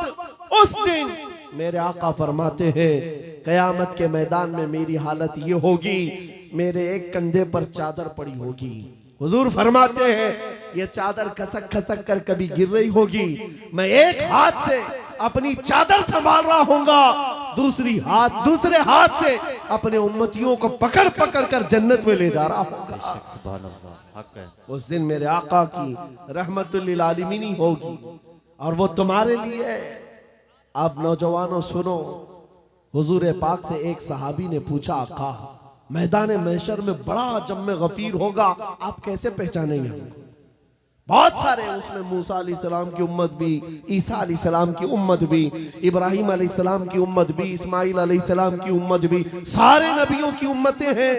उस दिन मेरे आका फरमाते हैं, कयामत के मैदान में मेरी हालत ये होगी, मेरे एक कंधे पर चादर पड़ी होगी। हुजूर फरमाते हैं, ये चादर खसक खसक कर कभी गिर रही होगी, मैं एक हाथ से अपनी चादर संभाल रहा होऊंगा, दूसरे हाथ से अपने उम्मतियों को पकड़ पकड़ कर जन्नत में ले जा रहा होगा। उस दिन मेरे आका की रहमतुल लिल आलमीनी होगी और वो तुम्हारे लिए। अब नौजवानों सुनो, हुजूर पाक से एक सहाबी ने पूछा, आका मैदान महशर में बड़ा जम्मे गफीर होगा, आप कैसे पहचानेंगे हमको? बहुत सारे, उसमें मूसा अलैहिस्सलाम की उम्मत भी, ईसा अलैहिस्सलाम की उम्मत भी, इब्राहिम अलैहिस्सलाम की उम्मत भी, इस्माइल अलैहिस्सलाम की उम्मत भी, सारे नबियों की उम्मतें हैं।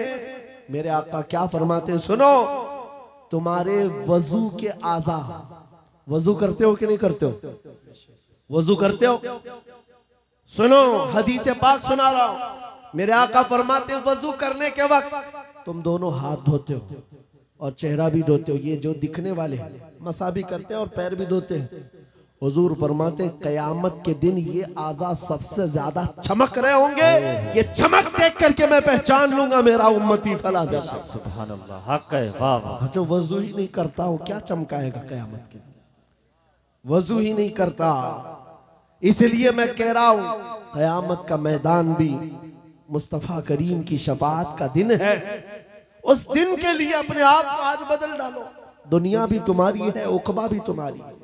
मेरे आका क्या फरमाते हैं, सुनो, तुम्हारे वजू के आज़ा, वजू करते हो कि नहीं करते हो? वजू करते हो? सुनो, हदीस पाक सुना रहा हूं। मेरे आका फरमाते हैं वजू करने के वक्त तुम दोनों हाथ धोते हो और चेहरा भी धोते हो, ये जो दिखने वाले हैं, मसा भी करते हैं और पैर भी धोते हैं। हुजूर फरमाते हैं कयामत के दिन ये आज़ा सबसे ज्यादा चमक रहे होंगे, ये चमक देख करके मैं पहचान लूंगा मेरा उम्मती फला जैसा। सुभान अल्लाह, हक है, वाह वाह। जो वजू ही नहीं करता वो क्या चमकाएगा कयामत के दिन? वजू ही नहीं करता। इसलिए मैं कह रहा हूं कयामत का मैदान भी मुस्तफा करीम की शफाअत का दिन है। उस दिन के लिए अपने आप को आज बदल डालो। दुनिया भी तुम्हारी है, उकबा भी तुम्हारी है।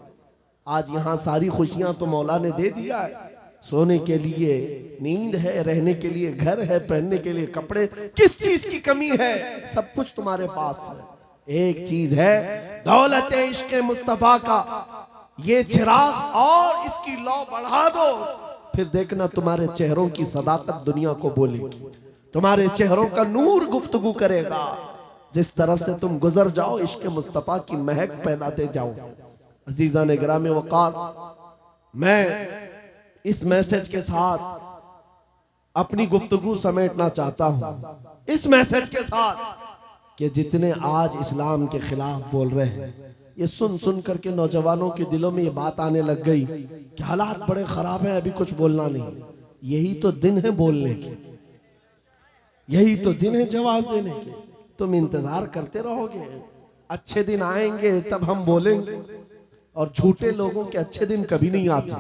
आज यहां सारी खुशियां तो मौला ने दे दिया है। सोने के लिए नींद है, रहने के लिए घर है, पहनने के लिए कपड़े, किस चीज की कमी है? सब कुछ तुम्हारे पास है। एक चीज है, दौलत इश्क मुस्तफा का ये चिराग, और इसकी लौ बढ़ा दो, फिर देखना तुम्हारे चेहरों की सदाकत दुनिया को बोलेगी, तुम्हारे चेहरों का नूर गुफ्तगू करेगा। जिस तरफ से तुम गुजर जाओ इश्क मुस्तफा की महक फैलाते जाओ। अजीजा ने गिरामे वक़ार, मैं इस मैसेज के साथ अपनी गुफ्तगू समेटना चाहता हूं, इस मैसेज के साथ कि जितने आज इस्लाम के खिलाफ बोल रहे हैं, ये सुन सुन करके नौजवानों के दिलों में ये बात आने लग गई कि हालात बड़े खराब हैं, अभी कुछ बोलना नहीं। यही तो दिन है बोलने के, यही तो दिन है जवाब देने के। तुम इंतजार करते रहोगे, अच्छे दिन आएंगे तब हम बोलेंगे। और झूठे लोगों के अच्छे दिन कभी नहीं आते।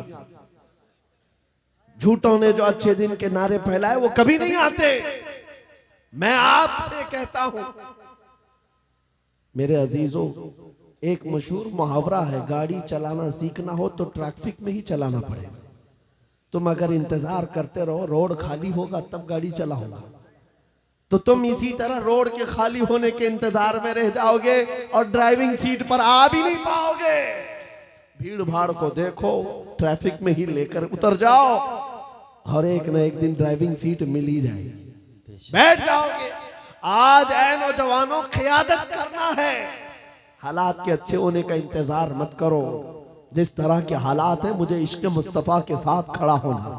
झूठों ने जो अच्छे दिन के नारे फैलाए वो कभी नहीं आते। मैं आपसे कहता हूं मेरे अजीजों, एक मशहूर मुहावरा है, गाड़ी चलाना सीखना हो तो ट्रैफिक में ही चलाना पड़ेगा। तुम अगर इंतजार करते रहो रोड खाली होगा तब गाड़ी चलाओगा, तो तुम इसी तरह रोड के खाली होने के इंतजार में रह जाओगे और ड्राइविंग सीट पर आ भी नहीं पाओगे। भीड़ भाड़ को देखो, ट्रैफिक में ही लेकर उतर जाओ और एक ना एक दिन ड्राइविंग सीट मिल ही जाएगी, बैठ जाओगे। आज ऐ नौजवानों, क़ियादत करना है। हालात के अच्छे होने का इंतजार मत करो। जिस तरह के हालात हैं, मुझे इश्क मुस्तफा के साथ खड़ा होना।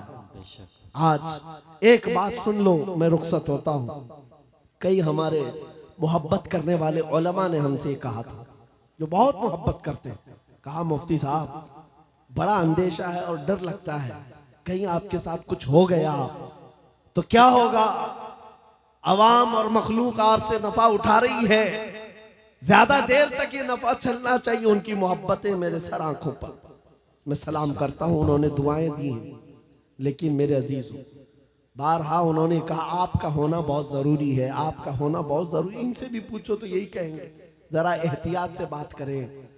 आज एक बात सुन लो, मैं रुखसत होता हूं। कई हमारे मोहब्बत करने वाले उलमा ने हमसे कहा था, जो बहुत मोहब्बत करते हैं, कहा मुफ्ती साहब बड़ा अंदेशा है और डर लगता है, कहीं आपके साथ कुछ हो गया तो क्या होगा? अवाम और मखलूक आपसे नफा उठा रही है, ज्यादा देर तक ये नफा चलना चाहिए। उनकी मोहब्बतें मेरे सर आंखों पर, मैं सलाम करता हूं, उन्होंने दुआएं दी हैं। लेकिन मेरे अजीजों, बारहा उन्होंने कहा आपका होना बहुत जरूरी है, आपका होना बहुत जरूरी। इनसे भी पूछो तो यही कहेंगे, जरा एहतियात से बात करें,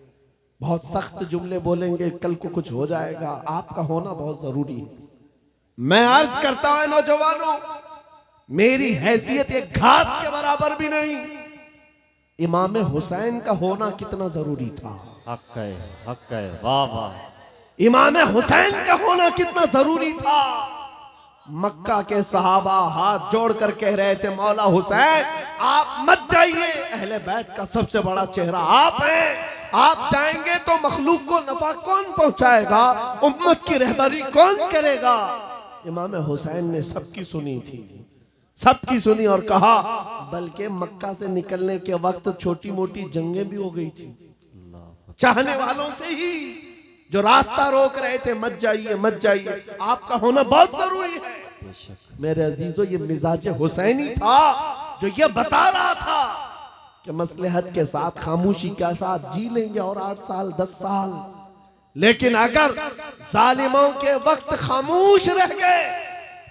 बहुत सख्त जुमले बोलेंगे, कल को कुछ हो जाएगा। आपका होना बहुत जरूरी है। मैं अर्ज करता हूं नौजवानों, मेरी हैसियत एक घास के बराबर भी नहीं। इमाम हुसैन का होना कितना जरूरी था। हक है, वाह वाह। इमाम हुसैन का होना कितना जरूरी था। मक्का के सहाबा हाथ जोड़कर कह रहे थे, मौला हुसैन आप मत जाइए, अहले बैत का सबसे बड़ा चेहरा आप हैं। आप जाएंगे तो मखलूक को नफा कौन पहुंचाएगा, उम्मत की रहबरी कौन करेगा? इमाम हुसैन ने सबकी सुनी थी, सबकी सुनी और कहा, बल्कि मक्का से निकलने के वक्त छोटी मोटी जंगें भी हो गई थी चाहने वालों से ही, जो रास्ता रोक रहे थे, मत जाइए मत जाइए, आपका होना बहुत जरूरी है। मेरे अजीजों, ये मिजाज हुसैनी था जो ये बता रहा था कि मसलहत के साथ खामोशी के साथ जी लेंगे और 8 साल 10 साल, लेकिन अगर जालिमों के वक्त खामोश रह गए,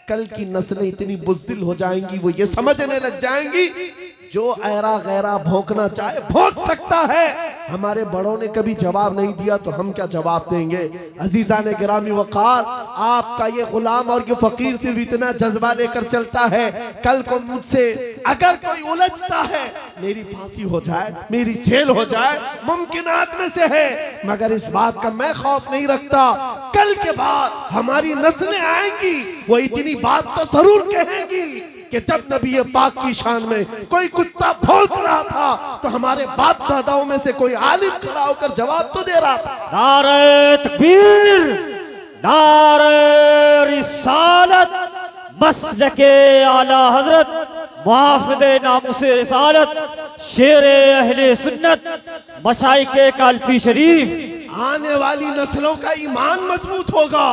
कल की नस्लें इतनी बुज़दिल हो जाएंगी, वो ये समझने लग जाएंगी जो ऐरा गैरा भौंकना चाहे भौंक सकता है, हमारे बड़ों ने कभी जवाब नहीं दिया तो हम क्या जवाब देंगे। अजीजा ने गिरामी वकार, आपका ये गुलाम और ये फकीर सिर्फ इतना जज्बा लेकर चलता है, कल को मुझसे अगर कोई उलझता है, मेरी फांसी हो जाए, मेरी जेल हो जाए, मुमकिनात में से है, मगर इस बात का मैं खौफ नहीं रखता, कल के बाद हमारी नस्लें आएंगी, वो इतनी बात तो जरूर कहेंगी कि जब नबी पाक की शान में कोई कुत्ता भौंक रहा था तो हमारे बाप दादाओं में से कोई आलिम खड़ा होकर जवाब तो दे रहा था। नारे तकबीर, नारे रिसालत, मसलके आला हजरत, मुहाफिज़े नामुसे रिसालत, शेरे अहले सुन्नत, मशाइखे कालपी शरीफ। आने वाली नस्लों का ईमान मजबूत होगा।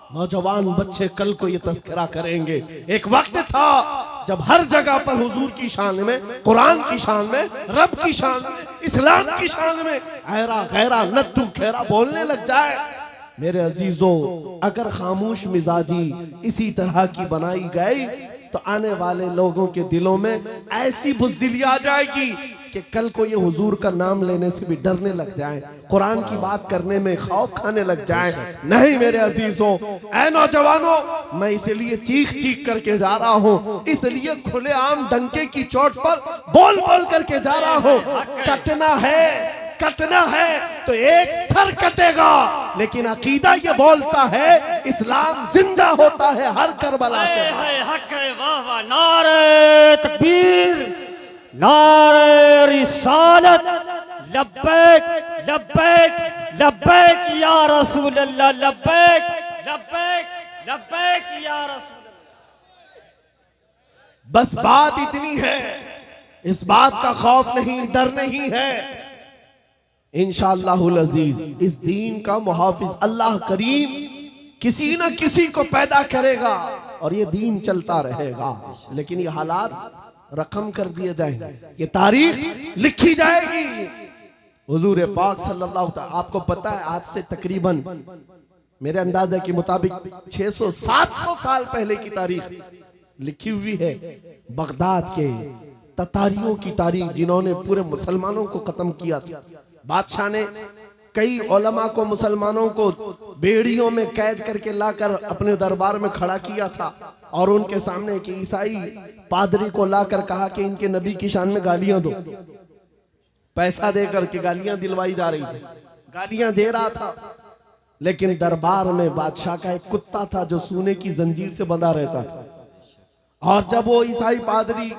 नौजवान बच्चे कल को ये तस्करा करेंगे। एक वक्त था जब हर जगह पर हुजूर की शान में, कुरान की शान में, रब की शान में, इस्लाम की शान में ऐरा गैरा नद्दू खैरा बोलने लग जाए। मेरे अजीजों, अगर खामोश मिजाजी इसी तरह की बनाई गई तो आने वाले लोगों के दिलों में ऐसी बुज़दिली आ जाएगी कि कल को ये हुजूर का नाम लेने से भी डरने लग जाएं, कुरान की बात करने में खौफ खाने लग जाएं। नहीं मेरे अजीजों, ऐ नौजवानों, मैं इसलिए चीख चीख करके जा रहा हूँ, इसलिए खुलेआम डंके की चोट पर बोल बोल करके जा रहा हूँ। कटना है तो एक सर कटेगा, लेकिन अकीदा ये बोलता है इस्लाम जिंदा होता है हर करबला के बाद। हक है, वाह वाह, नारे तकबीर, नारे रिसालत, लब्बैक लब्बैक लब्बैक या रसूल अल्लाह, लब्बैक लब्बैक लब्बैक या रसूल अल्लाह। बस बात इतनी है, इस बात का खौफ नहीं, डर नहीं है। इंशाअल्लाहुल अजीज इस दीन का मुहाफिज अल्लाह करीम किसी न किसी को पैदा करेगा और ये दीन चलता रहेगा। लेकिन ये हालात रकम कर दिए जाएंगे, ये तारीख लिखी जाएगी। हुजूर पाक सल्लल्लाहु अलैहि वसल्लम, आपको पता है आज से तकरीबन मेरे अंदाजे के मुताबिक 600-700 साल पहले की तारीख लिखी हुई है। बगदाद के ततारियों की तारीख, जिन्होंने पूरे मुसलमानों को खत्म किया था। बादशाह ने कई उलमा को, मुसलमानों को बेड़ियों में कैद करके लाकर अपने दरबार में खड़ा किया था और उनके सामने एक ईसाई पादरी को लाकर कहा कि इनके नबी की शान में गालियां दो। पैसा देकर के गालियां दिलवाई जा रही थी, गालियां दे रहा था। लेकिन दरबार में बादशाह का एक कुत्ता था जो सोने की जंजीर से बंधा रहता था। और जब वो ईसाई पादरी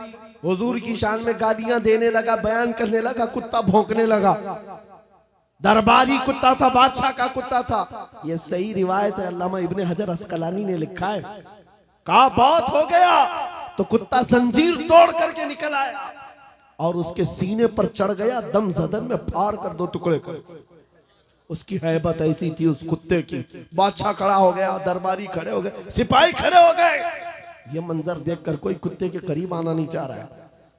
हुजूर की शान में गालियां देने लगा, बयान करने लगा, कुत्ता भौंकने लगा। दरबारी कुत्ता था, बादशाह का कुत्ता था। ये सही रिवायत है, अल्लामा इब्ने हजर अस्कलानी ने लिखा है। कहा बहुत हो गया तो कुत्ता जंजीर तोड़ करके निकल आया और उसके सीने पर चढ़ गया, दम जदन में फाड़ कर 2 टुकड़े कर। उसकी हैबत ऐसी थी उस कुत्ते की। बादशाह खड़ा हो गया, दरबारी खड़े हो गए, सिपाही खड़े हो गए। ये मंजर देखकर कोई कुत्ते के करीब आना नहीं चाह रहा है।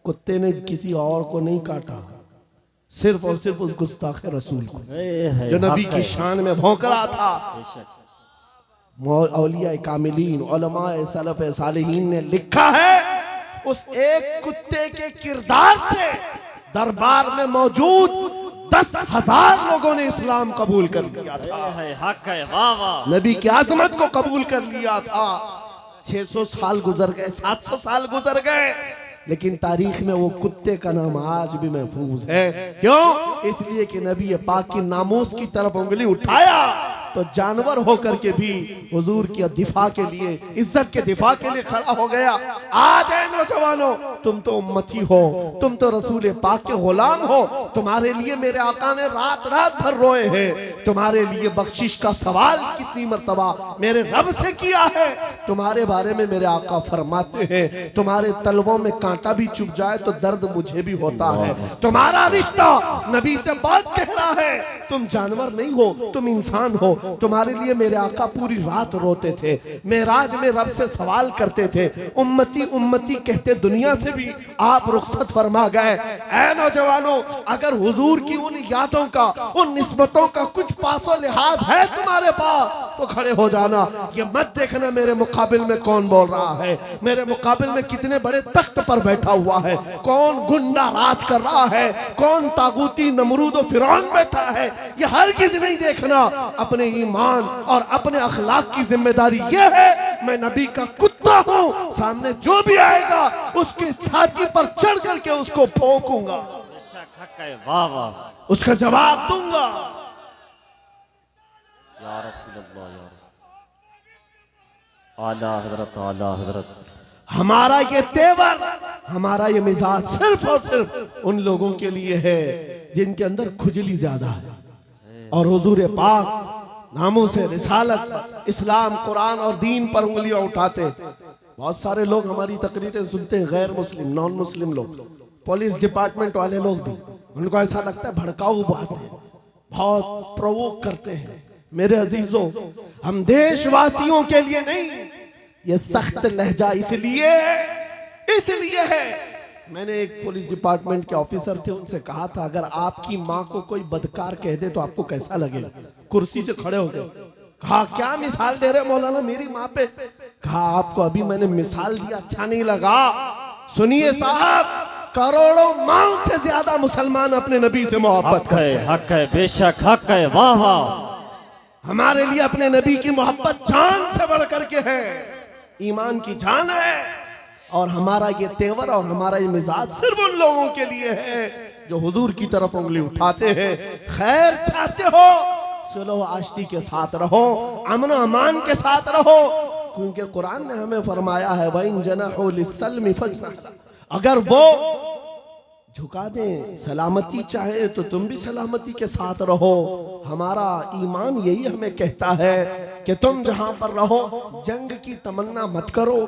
कुत्ते ने किसी और को नहीं काटा, सिर्फ और सिर्फ उस गुस्ताख रसूल को जो नबी की शान में भौंक रहा था। औलिया कामिलीन, उलमाए सलफ सालिहीन ने लिखा है उस एक कुत्ते के किरदार से दरबार में मौजूद 10,000 लोगों ने इस्लाम कबूल कर लिया था। हक है, वाह वाह, नबी की आजमत को कबूल कर लिया था। 600 साल गुजर गए, 700 साल गुजर गए, लेकिन तारीख में वो कुत्ते का नाम आज भी महफूज है। क्यों? इसलिए कि नबी पाक की नामूस की तरफ उंगली उठाया तो जानवर होकर के भी हुजूर के दिफा के लिए, इज्जत के दिफा के लिए खड़ा हो गया। आज है नौजवानों, तुम तो उम्मती हो, तुम तो रसूल पाक के गुलाम हो। तुम्हारे लिए मेरे आका ने रात रात भर रोए हैं। तुम्हारे लिए बख्शिश का सवाल कितनी मर्तबा मेरे रब से किया है। तुम्हारे बारे में मेरे आका फरमाते हैं, तुम्हारे तलवों में कांटा भी चुभ जाए तो दर्द मुझे भी होता है। तुम्हारा रिश्ता नबी से बहुत गहरा है। तुम जानवर नहीं हो, तुम इंसान हो। तुम्हारे लिए मेरे आका पूरी रात रोते थे, मेराज में रब से सवाल करते थे, उम्मती उम्मती कहते दुनिया से भी आप रुखसत फरमा गए। ऐ नौजवानों, अगर हुजूर की उन यादों का, उन निस्बतों का कुछ पासो लिहाज है तुम्हारे पास तो खड़े हो जाना। ये मत देखना मेरे मुकाबिल में कौन बोल रहा है, मेरे मुकाबिल में कितने बड़े तख्त पर बैठा हुआ है, कौन गुंडा राज कर रहा है, कौन तागूती नमरूद और फिरौन बैठा है, ये हर चीज नहीं देखना। अपने ईमान और अपने अखलाक की जिम्मेदारी ये है, मैं नबी का कुत्ता हूं, सामने जो भी आएगा उसकी छाती पर चढ़ करके उसको भौंकूंगा, बेशक हक है, वाह वाह। उसका जवाब दूंगा। या रसूल अल्लाह, या रसूल आला हजरत, आला हजरत। हमारा ये तेवर, हमारा ये मिजाज सिर्फ और सिर्फ उन लोगों के लिए है जिनके अंदर खुजली ज्यादा है और हुजूर पाक नामों से रिसालत, इस्लाम, कुरान और दीन पर उंगलियां उठाते। बहुत सारे लोग हमारी तकरीरें सुनते हैं, गैर मुस्लिम, नॉन मुस्लिम लोग, पुलिस डिपार्टमेंट वाले लोग भी, उनको ऐसा लगता है भड़काऊ बातें, बहुत प्रोवोक करते हैं। मेरे अजीजों, हम देशवासियों के लिए नहीं, ये सख्त लहजा इसलिए है। मैंने एक पुलिस डिपार्टमेंट के ऑफिसर थे, उनसे कहा था अगर आपकी माँ को कोई बदकार कह दे तो आपको कैसा लगेगा? कुर्सी से खड़े हो गए। कहा क्या मिसाल दे रहे मौलाना मेरी माँ पे? कहा आपको अभी मैंने मिसाल दिया, अच्छा नहीं लगा? सुनिए साहब, करोड़ों माओ से ज्यादा मुसलमान अपने नबी से मोहब्बत हक है, बेशक हक है, वाह वाह। हमारे लिए अपने नबी की मोहब्बत जान से बढ़ करके है, ईमान की जान है। और हमारा ये तेवर और हमारा ये मिजाज सिर्फ उन लोगों के लिए है जो हुजूर की तरफ उंगली उठाते हैं। खैर चाहते हो, सुलह आश्ती के साथ रहो, अमन अमान के साथ रहो, क्योंकि कुरान ने हमें फरमाया है वइन जनहू लिस्सल्मी फजनह, अगर वो झुका दें, सलामती चाहे तो तुम भी सलामती के साथ रहो। हमारा ईमान यही हमें कहता है कि तुम जहां पर रहो जंग की तमन्ना मत करो,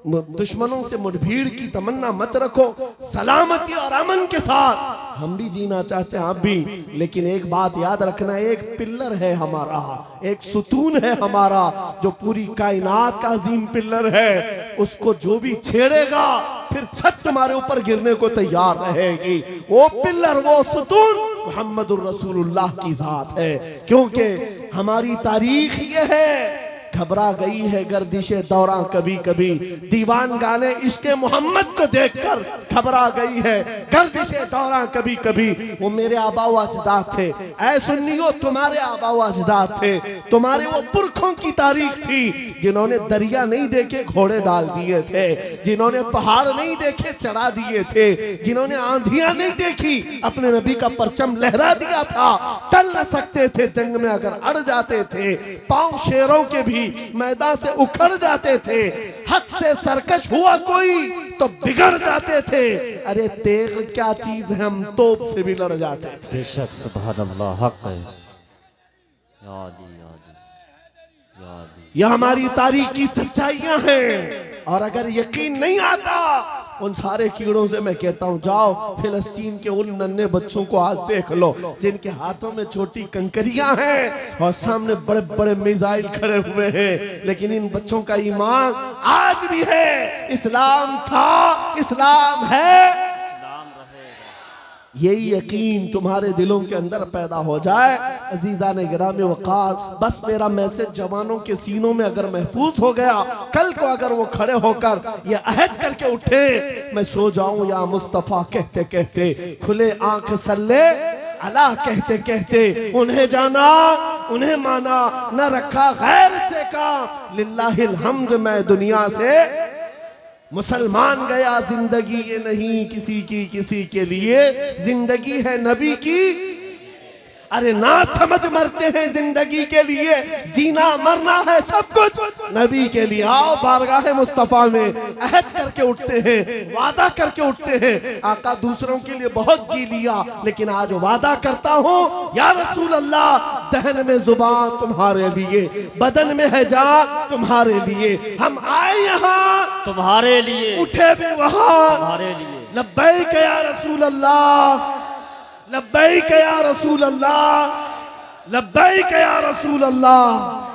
दुश्मनों से मुठभीड़ की तमन्ना मत रखो, सलामती और अमन के साथ हम भी जीना चाहते हैं, आप भी। लेकिन एक बात याद रखना, एक पिल्लर है हमारा, एक सुतून है हमारा जो पूरी कायनात का अजीम पिल्लर है, उसको जो भी छेड़ेगा फिर छत तुम्हारे ऊपर गिरने को तैयार रहेगी। वो पिल्लर, वो सुतून मुहम्मदुर रसूलुल्लाह की जात है। क्योंकि हमारी तारीख ये है, घबरा गई है गर्दिशे दौरा कभी कभी, दीवान गाने इश्क़े मोहम्मद को देखकर घबरा गई है गर्दिशे दौरा कभी कभी। वो मेरे आबा व अजदाद थे, ऐ सुन्नियों तुम्हारे आबा व अजदाद थे, तुम्हारे वो पुरखों की तारीख थी जिन्होंने दरिया नहीं देखे घोड़े डाल दिए थे, जिन्होंने पहाड़ नहीं देखे चढ़ा दिए थे, जिन्होंने आंधियां नहीं देखी अपने नबी का परचम लहरा दिया था, टल न सकते थे जंग में अगर अड़ जाते थे, पांव शेरों के भी मैदान से उखड़ जाते थे, हक से सरकश हुआ कोई तो बिगड़ जाते थे। अरे तेग क्या चीज है, हम तोप से भी लड़ जाते थे। बेशक सुभान अल्लाह, हक है। यादी यादी यादी, यह हमारी तारीख की सच्चाइयां हैं। और अगर यकीन नहीं आता, उन सारे कीड़ों से मैं कहता हूं जाओ फिलिस्तीन के उन नन्हे बच्चों को आज देख लो जिनके हाथों में छोटी कंकरियां हैं और सामने बड़े बड़े मिसाइल खड़े हुए हैं, लेकिन इन बच्चों का ईमान आज भी है। इस्लाम था, इस्लाम है, इस्लाम रहेगा। यही यकीन तुम्हारे दिलों के अंदर पैदा हो जाए। अजीज़ान गिरामी वक़ार, बस मेरा मैसेज जवानों के सीनों में अगर महफूज हो गया, कल को अगर वो खड़े होकर ये अहद करके उठे, मैं सो जाऊं या मुस्तफ़ा कहते कहते, खुले आंख सल्ले अला कहते कहते, उन्हें जाना उन्हें माना, न रखा गैर से काम, लिल्लाहिल हम्द मैं दुनिया से मुसलमान गया। जिंदगी ये नहीं किसी की किसी के लिए, जिंदगी है नबी की। अरे ना समझ मरते हैं जिंदगी के लिए, जीना मरना है सब कुछ नबी के लिए। आओ बारगाह मुस्तफा में अहद करके उठते हैं, वादा करके उठते हैं। आका दूसरों के लिए बहुत जी लिया, लेकिन आज वादा करता हूँ या रसूल अल्लाह, दहन में जुबान तुम्हारे लिए, बदन में है जान तुम्हारे लिए। हम आए यहाँ तुम्हारे लिए, उठे भी वहाँ तुम्हारे लिए। लब्बैक या रसूल अल्लाह, लब्बैक या रसूल अल्लाह, लब्बैक या रसूल अल्लाह।